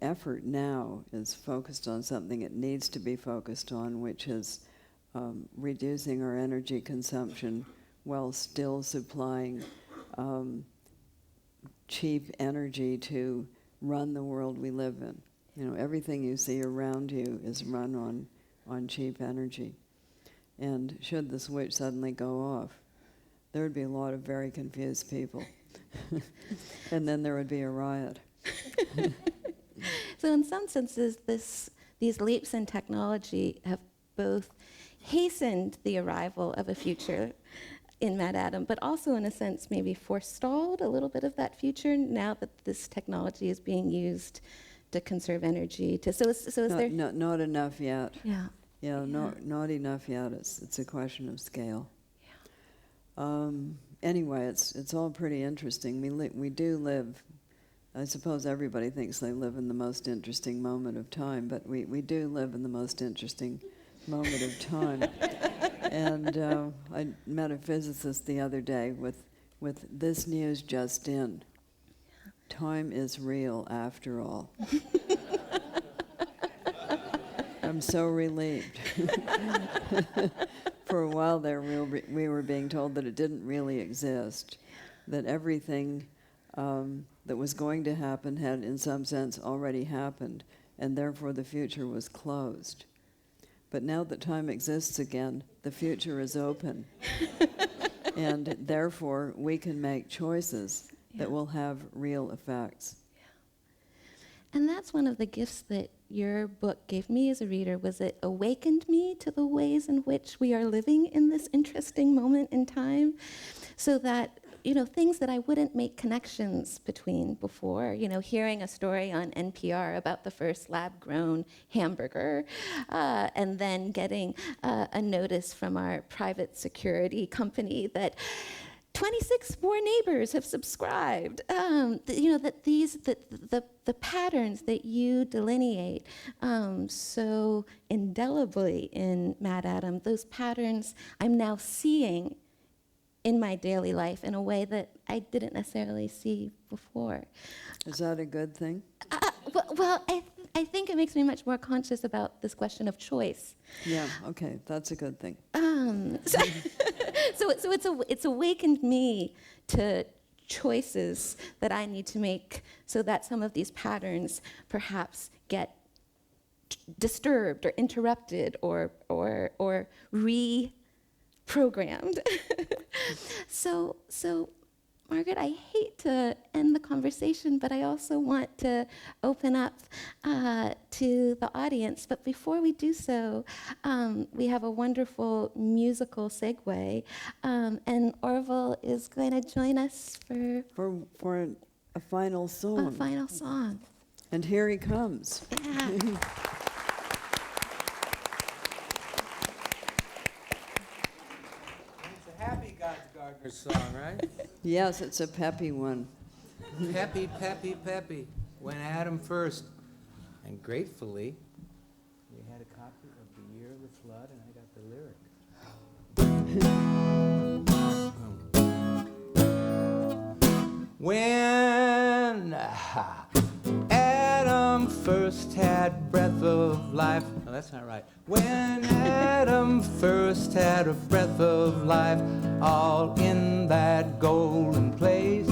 effort now is focused on something it needs to be focused on, which is reducing our energy consumption while still supplying cheap energy to run the world we live in. Everything you see around you is run on cheap energy. And should the switch suddenly go off, there would be a lot of very confused people. And then there would be a riot. So in some senses, these leaps in technology have both hastened the arrival of a future in MaddAddam, but also in a sense maybe forestalled a little bit of that future now that this technology is being used to conserve energy. So is there? Not enough yet. Yeah. Yeah, not enough yet. It's a question of scale. Anyway, it's all pretty interesting. We do live. I suppose everybody thinks they live in the most interesting moment of time, but we do live in the most interesting moment of time. And I met a physicist the other day with this news just in. Time is real after all. I'm so relieved. For a while there, we were being told that it didn't really exist, that everything that was going to happen had, in some sense, already happened, and therefore the future was closed. But now that time exists again, the future is open, and therefore we can make choices that will have real effects. And that's one of the gifts that your book gave me as a reader, was it awakened me to the ways in which we are living in this interesting moment in time, so that, things that I wouldn't make connections between before, hearing a story on NPR about the first lab-grown hamburger, and then getting a notice from our private security company that 26 more neighbors have subscribed. That the patterns that you delineate so indelibly in MaddAddam, those patterns I'm now seeing in my daily life in a way that I didn't necessarily see before. Is that a good thing? I think it makes me much more conscious about this question of choice. Yeah, okay, that's a good thing. So it's awakened me to choices that I need to make so that some of these patterns perhaps get disturbed or interrupted or reprogrammed. So Margaret, I hate to end the conversation, but I also want to open up to the audience. But before we do so, we have a wonderful musical segue, and Orville is going to join us for a final song. a final song. And here he comes. Yeah. Happy God's Gardener song, right? Yes, it's a peppy one. Peppy, peppy, peppy. When Adam first, and gratefully, we had a copy of The Year of the Flood, and I got the lyric. When Adam first had breath of life. No, that's not right. When Adam first had a breath of life, all in that golden place,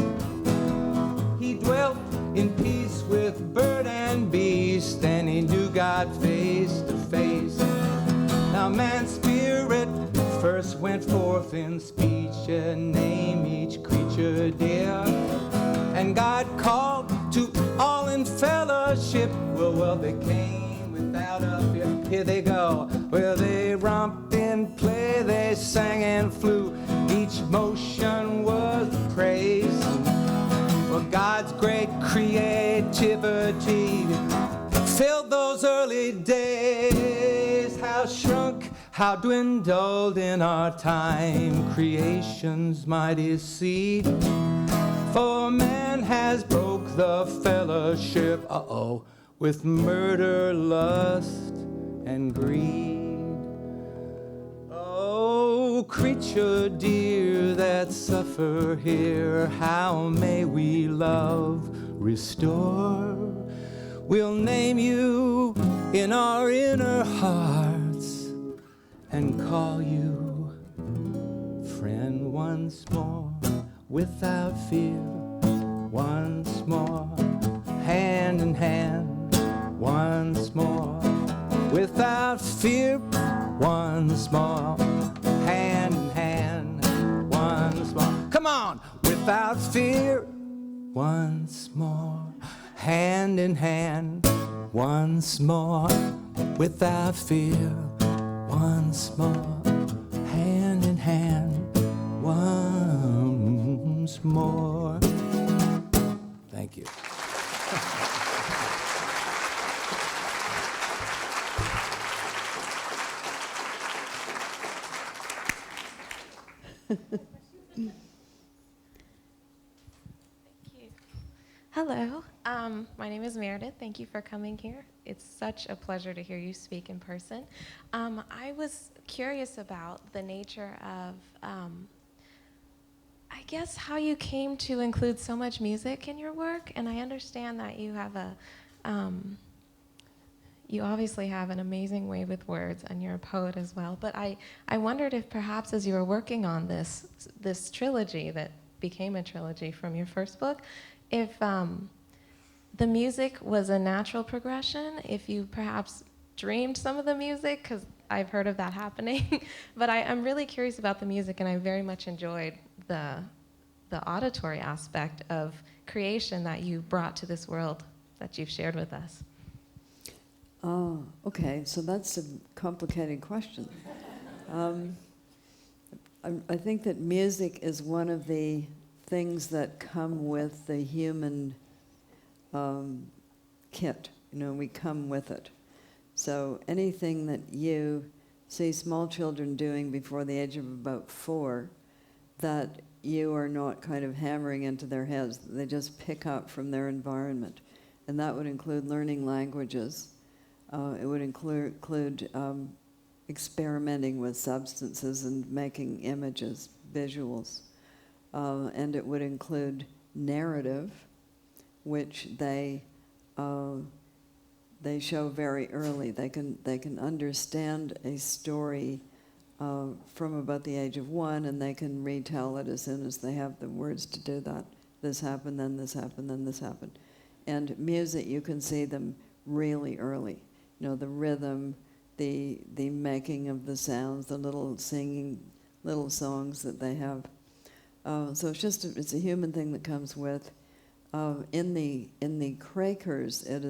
he dwelt in peace with bird and beast, and he knew God face to face. Now man's spirit first went forth in speech, and named each creature dear, and God called to all in fellowship. Well, they came without a fear. Here they go. Well, they romped in play, they sang and flew. Each motion was praise. Well, God's great creativity filled those early days. How shrunk, how dwindled in our time creation's mighty seed. For man has broke the fellowship, with murder, lust, and greed. Oh, creature dear that suffer here, how may we love restore? We'll name you in our inner hearts and call you friend once more. Without fear, once more, hand in hand, once more. Without fear, once more, hand in hand, once more. Come on! Without fear, once more, hand in hand, once more. Without fear, once more, hand in hand, once more. Thank you. Hello, my name is Meredith. Thank you for coming here. It's such a pleasure to hear you speak in person. I was curious about the nature of, I guess, how you came to include so much music in your work, and I understand that you have you obviously have an amazing way with words, and you're a poet as well, but I wondered if perhaps as you were working on this trilogy that became a trilogy from your first book, if the music was a natural progression, if you perhaps dreamed some of the music, because I've heard of that happening. But I'm really curious about the music, and I very much enjoyed the auditory aspect of creation that you brought to this world that you've shared with us. Oh, okay, so that's a complicated question. I think that music is one of the things that come with the human kit. We come with it. So anything that you see small children doing before the age of about 4, that you are not kind of hammering into their heads, they just pick up from their environment. And that would include learning languages. It would include experimenting with substances and making images, visuals. And it would include narrative, which they show very early. They can understand a story from about the age of 1, and they can retell it as soon as they have the words to do that. This happened, then this happened, then this happened. And music, you can see them really early. The rhythm, the making of the sounds, the little singing, little songs that they have. So it's a human thing that comes with. In the Crakers, it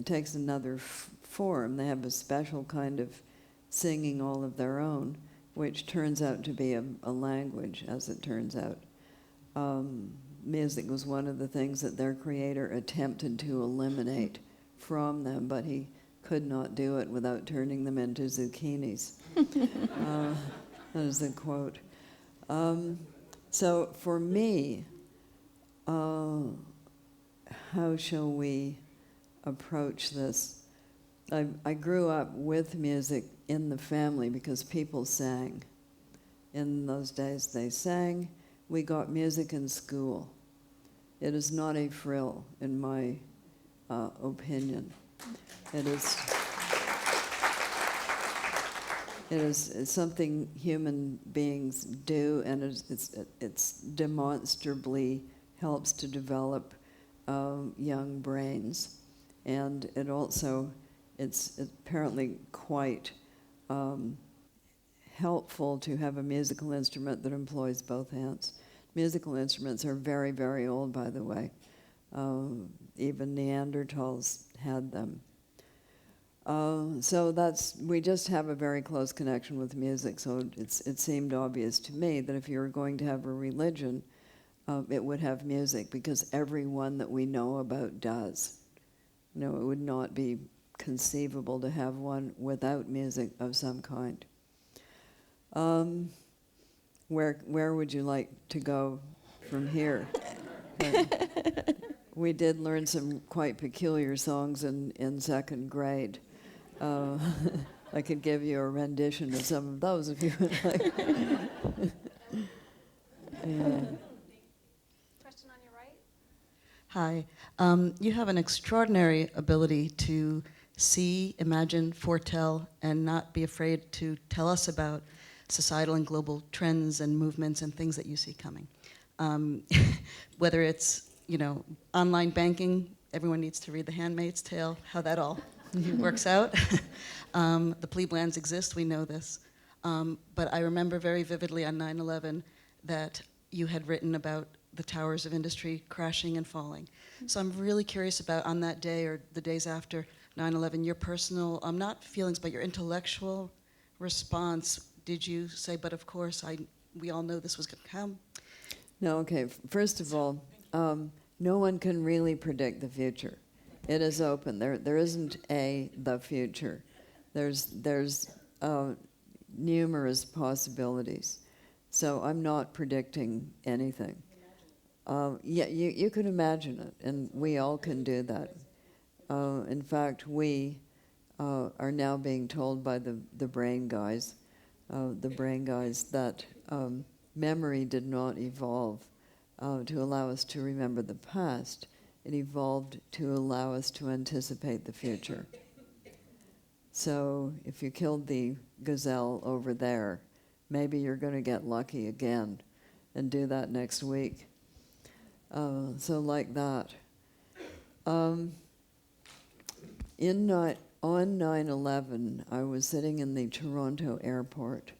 takes another form. They have a special kind of singing all of their own, which turns out to be a language, as it turns out. Music was one of the things that their creator attempted to eliminate from them, but he could not do it without turning them into zucchinis. That is the quote. So for me, how shall we approach this? I grew up with music in the family because people sang. In those days they sang. We got music in school. It is not a frill, in my opinion. It is something human beings do, and it's demonstrably helps to develop young brains. And it's apparently quite helpful to have a musical instrument that employs both hands. Musical instruments are very, very old, by the way. Even Neanderthals had them. So we just have a very close connection with music. So it seemed obvious to me that if you were going to have a religion, it would have music, because everyone that we know about does. It would not be conceivable to have one without music of some kind. Where would you like to go from here? We did learn some quite peculiar songs in second grade. I could give you a rendition of some of those if you would like. Yeah. Question on your right. Hi. You have an extraordinary ability to see, imagine, foretell, and not be afraid to tell us about societal and global trends and movements and things that you see coming. Whether it's, online banking, everyone needs to read The Handmaid's Tale, how that all works out. The plea plans exist, we know this. But I remember very vividly on 9/11 that you had written about the towers of industry crashing and falling. So I'm really curious about, on that day or the days after 9/11, your personal, not feelings, but your intellectual response. Did you say, but of course, we all know this was going to come? No, okay. First of all, no one can really predict the future. It is open. There isn't the future. There's numerous possibilities. So I'm not predicting anything. Yeah, you can imagine it, and we all can do that. In fact, we are now being told by the brain guys, that memory did not evolve to allow us to remember the past. It evolved to allow us to anticipate the future. So if you killed the gazelle over there, maybe you're going to get lucky again and do that next week. So like that. On 9/11, I was sitting in the Toronto airport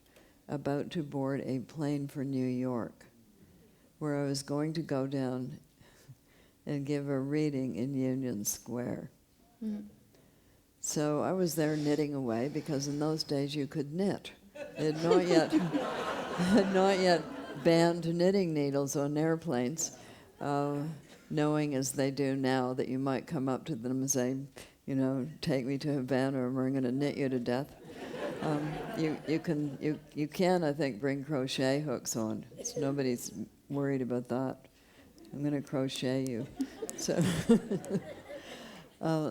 about to board a plane for New York, where I was going to go down and give a reading in Union Square. Mm. So I was there knitting away, because in those days you could knit. It had not yet banned knitting needles on airplanes, knowing as they do now that you might come up to them and say, take me to Havana or we're going to knit you to death. You can, I think, bring crochet hooks on. So nobody's worried about that. I'm going to crochet you. So,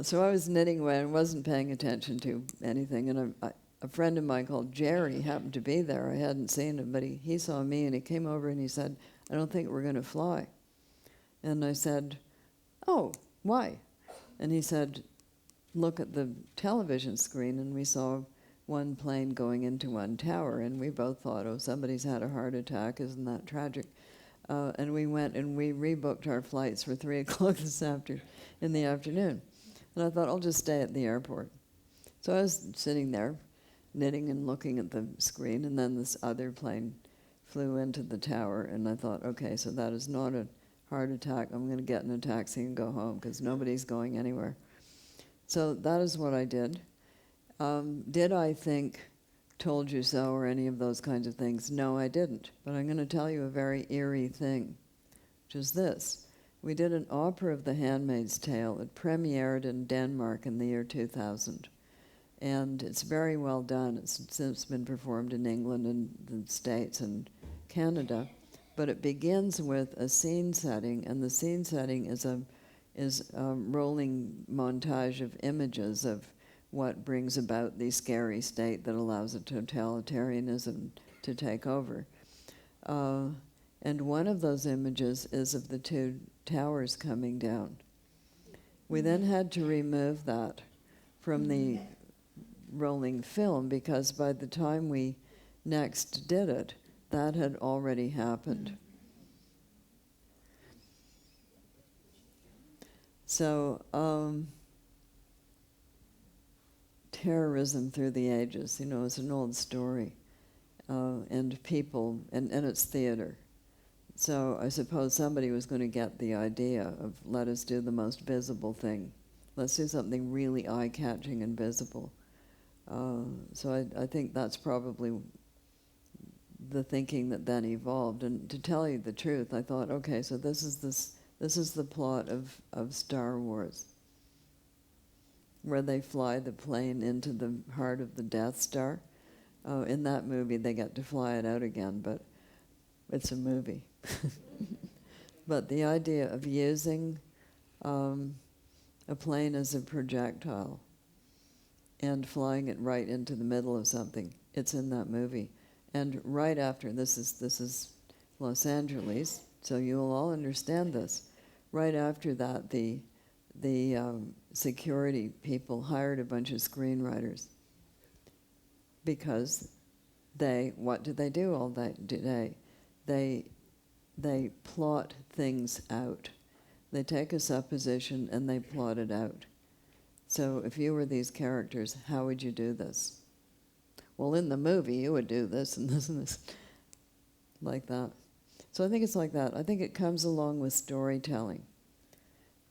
so I was knitting away and wasn't paying attention to anything. And a friend of mine called Jerry happened to be there. I hadn't seen him, but he saw me and he came over and he said, "I don't think we're going to fly." And I said, "Oh, why?" And he said, "Look at the television screen," and we saw one plane going into one tower, and we both thought, "Oh, somebody's had a heart attack, isn't that tragic?" And we went and we rebooked our flights for 3 o'clock in the afternoon. And I thought, I'll just stay at the airport. So I was sitting there, knitting and looking at the screen, and then this other plane flew into the tower, and I thought, okay, so that is not a heart attack. I'm going to get in a taxi and go home, because nobody's going anywhere. So that is what I did. Did I think "told you so" or any of those kinds of things? No, I didn't. But I'm going to tell you a very eerie thing, which is this. We did an opera of The Handmaid's Tale. It premiered in Denmark in the year 2000. And it's very well done. It's since been performed in England and the States and Canada. But it begins with a scene setting, and the scene setting is a rolling montage of images of what brings about the scary state that allows a totalitarianism to take over. And one of those images is of the two towers coming down. We then had to remove that from the rolling film, because by the time we next did it, that had already happened. So, terrorism through the ages, it's an old story. And people, and it's theater. So I suppose somebody was going to get the idea of, let us do the most visible thing. Let's do something really eye-catching and visible. So I think that's probably the thinking that then evolved. And to tell you the truth, I thought, okay, so this is the plot of Star Wars, where they fly the plane into the heart of the Death Star. In that movie, they get to fly it out again, but it's a movie. But the idea of using a plane as a projectile and flying it right into the middle of something, it's in that movie. And right after, this is Los Angeles, so you will all understand this. Right after that, the security people hired a bunch of screenwriters, because what do they do all day? They plot things out. They take a supposition and they plot it out. So if you were these characters, how would you do this? Well, in the movie, you would do this and this and this, like that. So I think it's like that. I think it comes along with storytelling.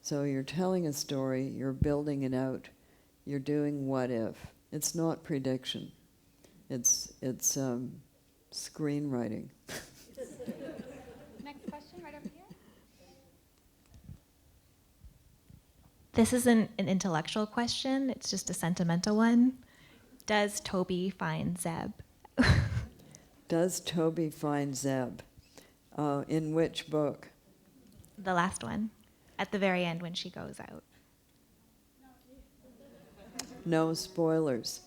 So you're telling a story, you're building it out, you're doing what if. It's not prediction. It's screenwriting. Next question, right over here. This isn't an intellectual question, it's just a sentimental one. Does Toby find Zeb? Does Toby find Zeb? In which book? The last one, at the very end when she goes out. No spoilers.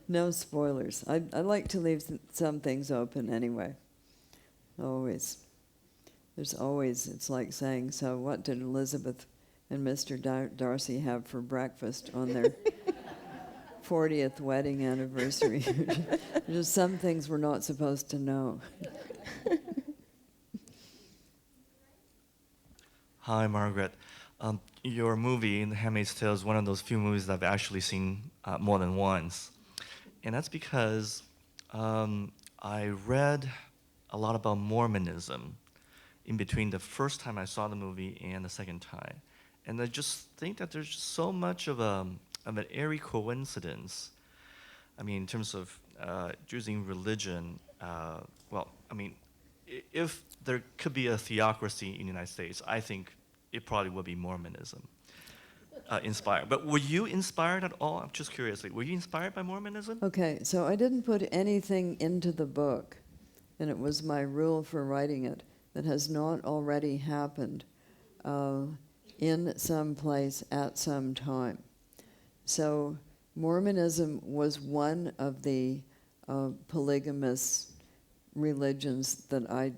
No spoilers. I like to leave some things open anyway. Always. There's always, it's like saying, so what did Elizabeth and Mr. Darcy have for breakfast on their 40th wedding anniversary? Just some things we're not supposed to know. Hi, Margaret. Your movie, The Handmaid's Tale, is one of those few movies that I've actually seen more than once. And that's because I read a lot about Mormonism in between the first time I saw the movie and the second time. And I just think that there's just so much of an eerie coincidence. I mean, in terms of using religion, if there could be a theocracy in the United States, I think it probably would be Mormonism inspired. But were you inspired at all? I'm just curiously, were you inspired by Mormonism? Okay, so I didn't put anything into the book, and it was my rule for writing it, that has not already happened in some place at some time. So Mormonism was one of the polygamous religions that I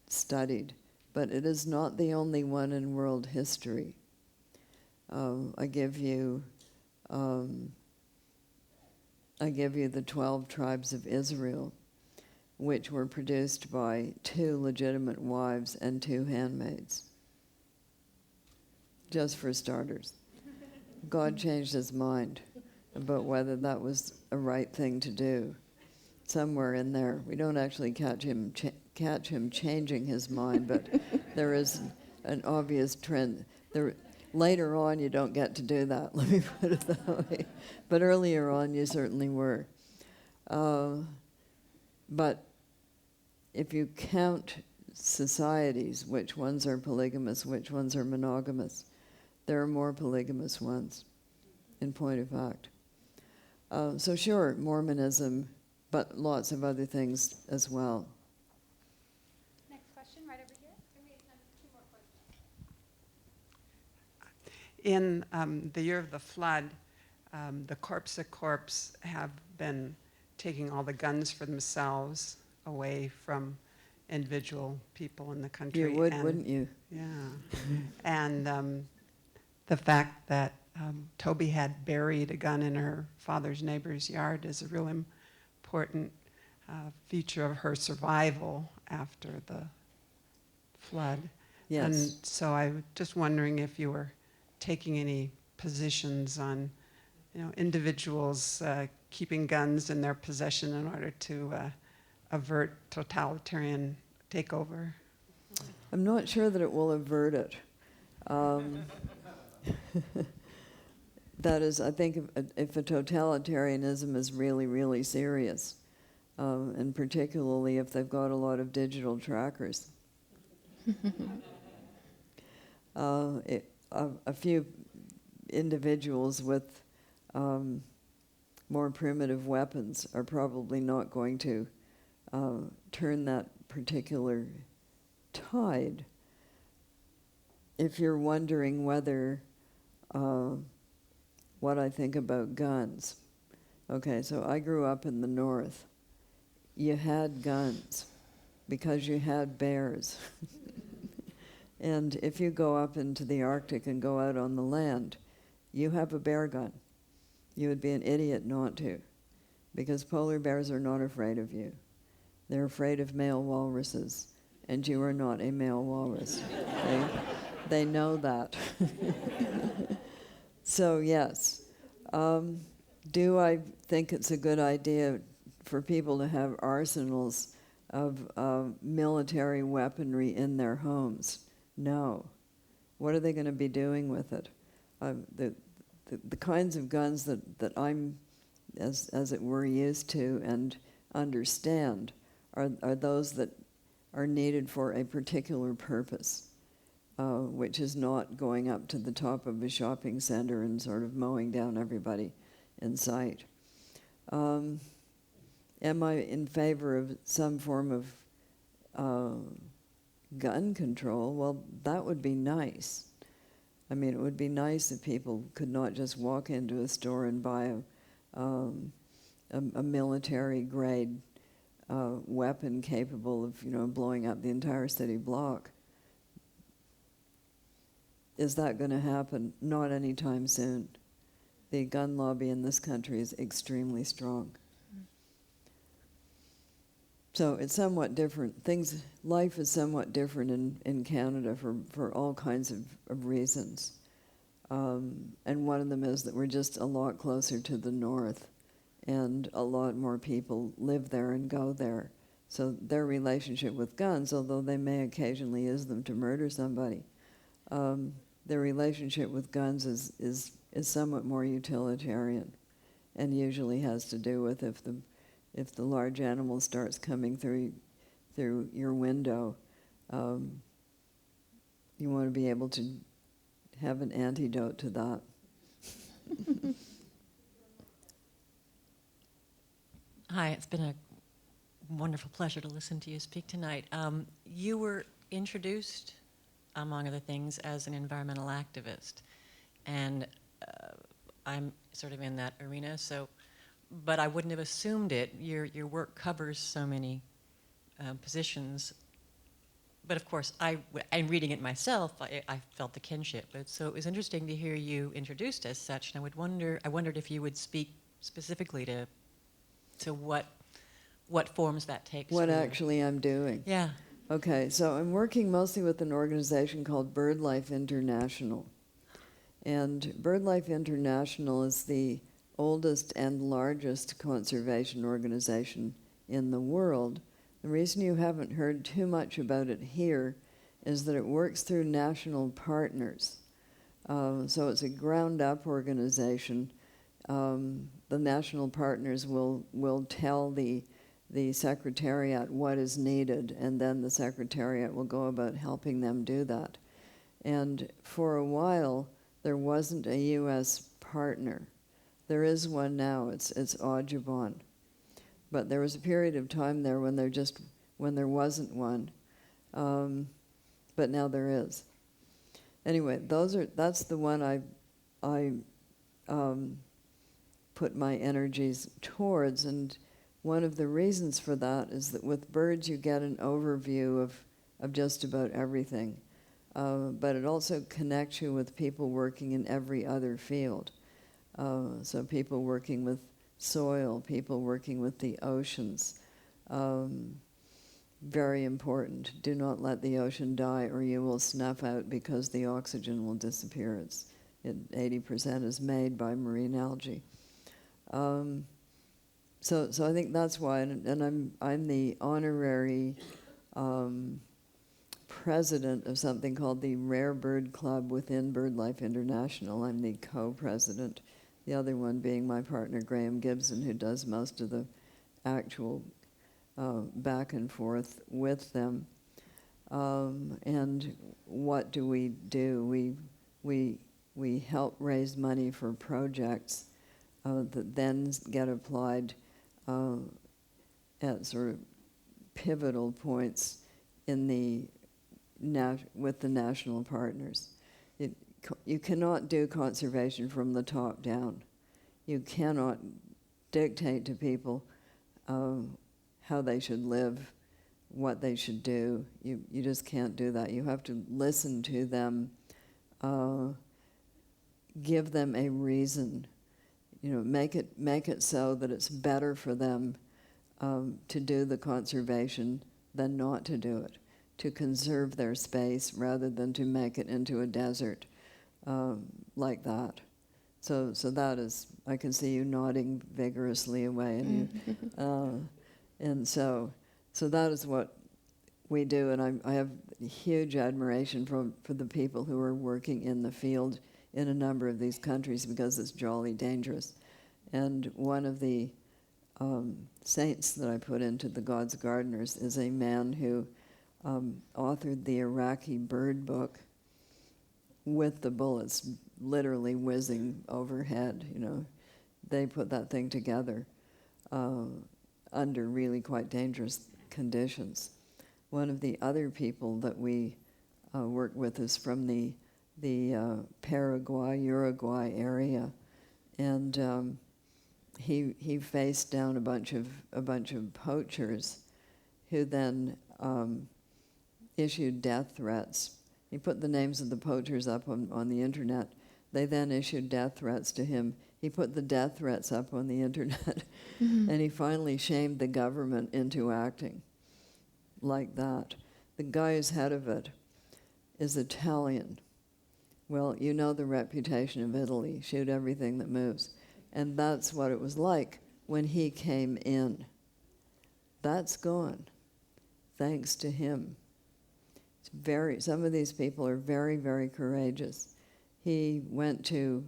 studied, but it is not the only one in world history. I give you the 12 tribes of Israel, which were produced by 2 legitimate wives and 2 handmaids. Just for starters. God changed his mind about whether that was a right thing to do. Somewhere in there, we don't actually catch him changing his mind, but there is an obvious trend. Later on, you don't get to do that, let me put it that way. But earlier on, you certainly were. But if you count societies, which ones are polygamous, which ones are monogamous, there are more polygamous ones, in point of fact. So sure, Mormonism, but lots of other things as well. Next question, right over here. And we have time for 2 more questions. In the year of the flood, the Corps have been taking all the guns for themselves away from individual people in the country. You would, wouldn't you? Yeah. And the fact that Toby had buried a gun in her father's neighbor's yard is a real important feature of her survival after the flood. Yes. And so I was just wondering if you were taking any positions on, individuals keeping guns in their possession in order to avert totalitarian takeover. I'm not sure that it will avert it. That is, I think if a totalitarianism is really, really serious, and particularly if they've got a lot of digital trackers. A few individuals with more primitive weapons are probably not going to turn that particular tide. If you're wondering whether what I think about guns. Okay, so I grew up in the North. You had guns because you had bears. And if you go up into the Arctic and go out on the land, you have a bear gun. You would be an idiot not to, because polar bears are not afraid of you. They're afraid of male walruses, and you are not a male walrus. They know that. So yes, do I think it's a good idea for people to have arsenals of military weaponry in their homes? No. What are they going to be doing with it? The kinds of guns that I'm, as it were, used to and understand are those that are needed for a particular purpose. Which is not going up to the top of a shopping center and sort of mowing down everybody in sight. Am I in favor of some form of gun control? Well, that would be nice. I mean, it would be nice if people could not just walk into a store and buy a military-grade weapon capable of, blowing up the entire city block. Is that going to happen? Not anytime soon. The gun lobby in this country is extremely strong. So it's somewhat different. Life is somewhat different in Canada for all kinds of reasons. And one of them is that we're just a lot closer to the north, and a lot more people live there and go there. So their relationship with guns, although they may occasionally use them to murder somebody, their relationship with guns is somewhat more utilitarian, and usually has to do with if the large animal starts coming through your window, you want to be able to have an antidote to that. Hi, it's been a wonderful pleasure to listen to you speak tonight. You were introduced, among other things, as an environmental activist, and I'm sort of in that arena, but I wouldn't have assumed it. Your work covers so many positions, but of course, I'm reading it myself. I felt the kinship, but so it was interesting to hear you introduced as such, and I wondered if you would speak specifically to what forms that takes. What actually I'm doing. Yeah. Okay, so I'm working mostly with an organization called BirdLife International. And BirdLife International is the oldest and largest conservation organization in the world. The reason you haven't heard too much about it here is that it works through national partners. So it's a ground-up organization. The national partners will tell the Secretariat what is needed, and then the Secretariat will go about helping them do that. And for a while, there wasn't a U.S. partner. There is one now. It's Audubon. But there was a period of time there when there wasn't one. But now there is. Anyway, that's the one I put my energies towards, and one of the reasons for that is that with birds you get an overview of just about everything, but it also connects you with people working in every other field. So people working with soil, people working with the oceans. Very important. Do not let the ocean die or you will snuff out because the oxygen will disappear. 80% is made by marine algae. So I think that's why, and I'm the honorary president of something called the Rare Bird Club within BirdLife International. I'm the co-president, the other one being my partner Graham Gibson, who does most of the actual back and forth with them. And what do? We help raise money for projects that then get applied at sort of pivotal points in with the national partners. You cannot do conservation from the top down. You cannot dictate to people how they should live, what they should do. You just can't do that. You have to listen to them, give them a reason. Make it so that it's better for them to do the conservation than not to do it, to conserve their space rather than to make it into a desert like that. So that is, I can see you nodding vigorously away, and so that is what we do, and I have huge admiration for the people who are working in the field in a number of these countries because it's jolly dangerous. And one of the saints that I put into the God's Gardeners is a man who authored the Iraqi bird book with the bullets literally whizzing overhead. They put that thing together. under really quite dangerous conditions. One of the other people that we work with is from the Paraguay, Uruguay area, and he faced down a bunch of poachers, who then issued death threats. He put the names of the poachers up on the internet. They then issued death threats to him. He put the death threats up on the internet, and he finally shamed the government into acting like that. The guy who's head of it is Italian. Well, you know the reputation of Italy, shoot everything that moves. And that's what it was like when he came in. That's gone, thanks to him. Some of these people are very, very courageous. He went to,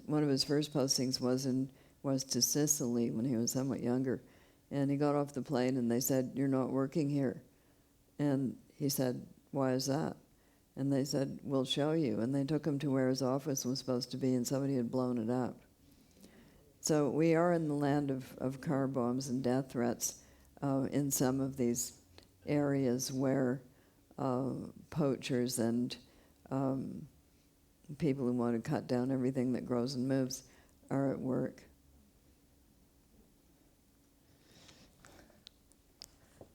one of his first postings was to Sicily when he was somewhat younger. And he got off the plane and they said, "You're not working here." And he said, "Why is that?" And they said, "We'll show you." And they took him to where his office was supposed to be, and somebody had blown it up. So we are in the land of car bombs and death threats in some of these areas where poachers and people who want to cut down everything that grows and moves are at work.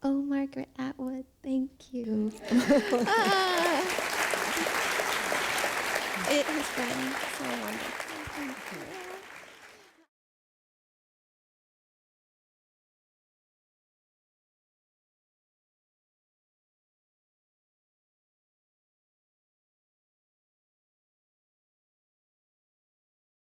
Oh, Margaret Atwood, thank you. It has been so wonderful. Thank you.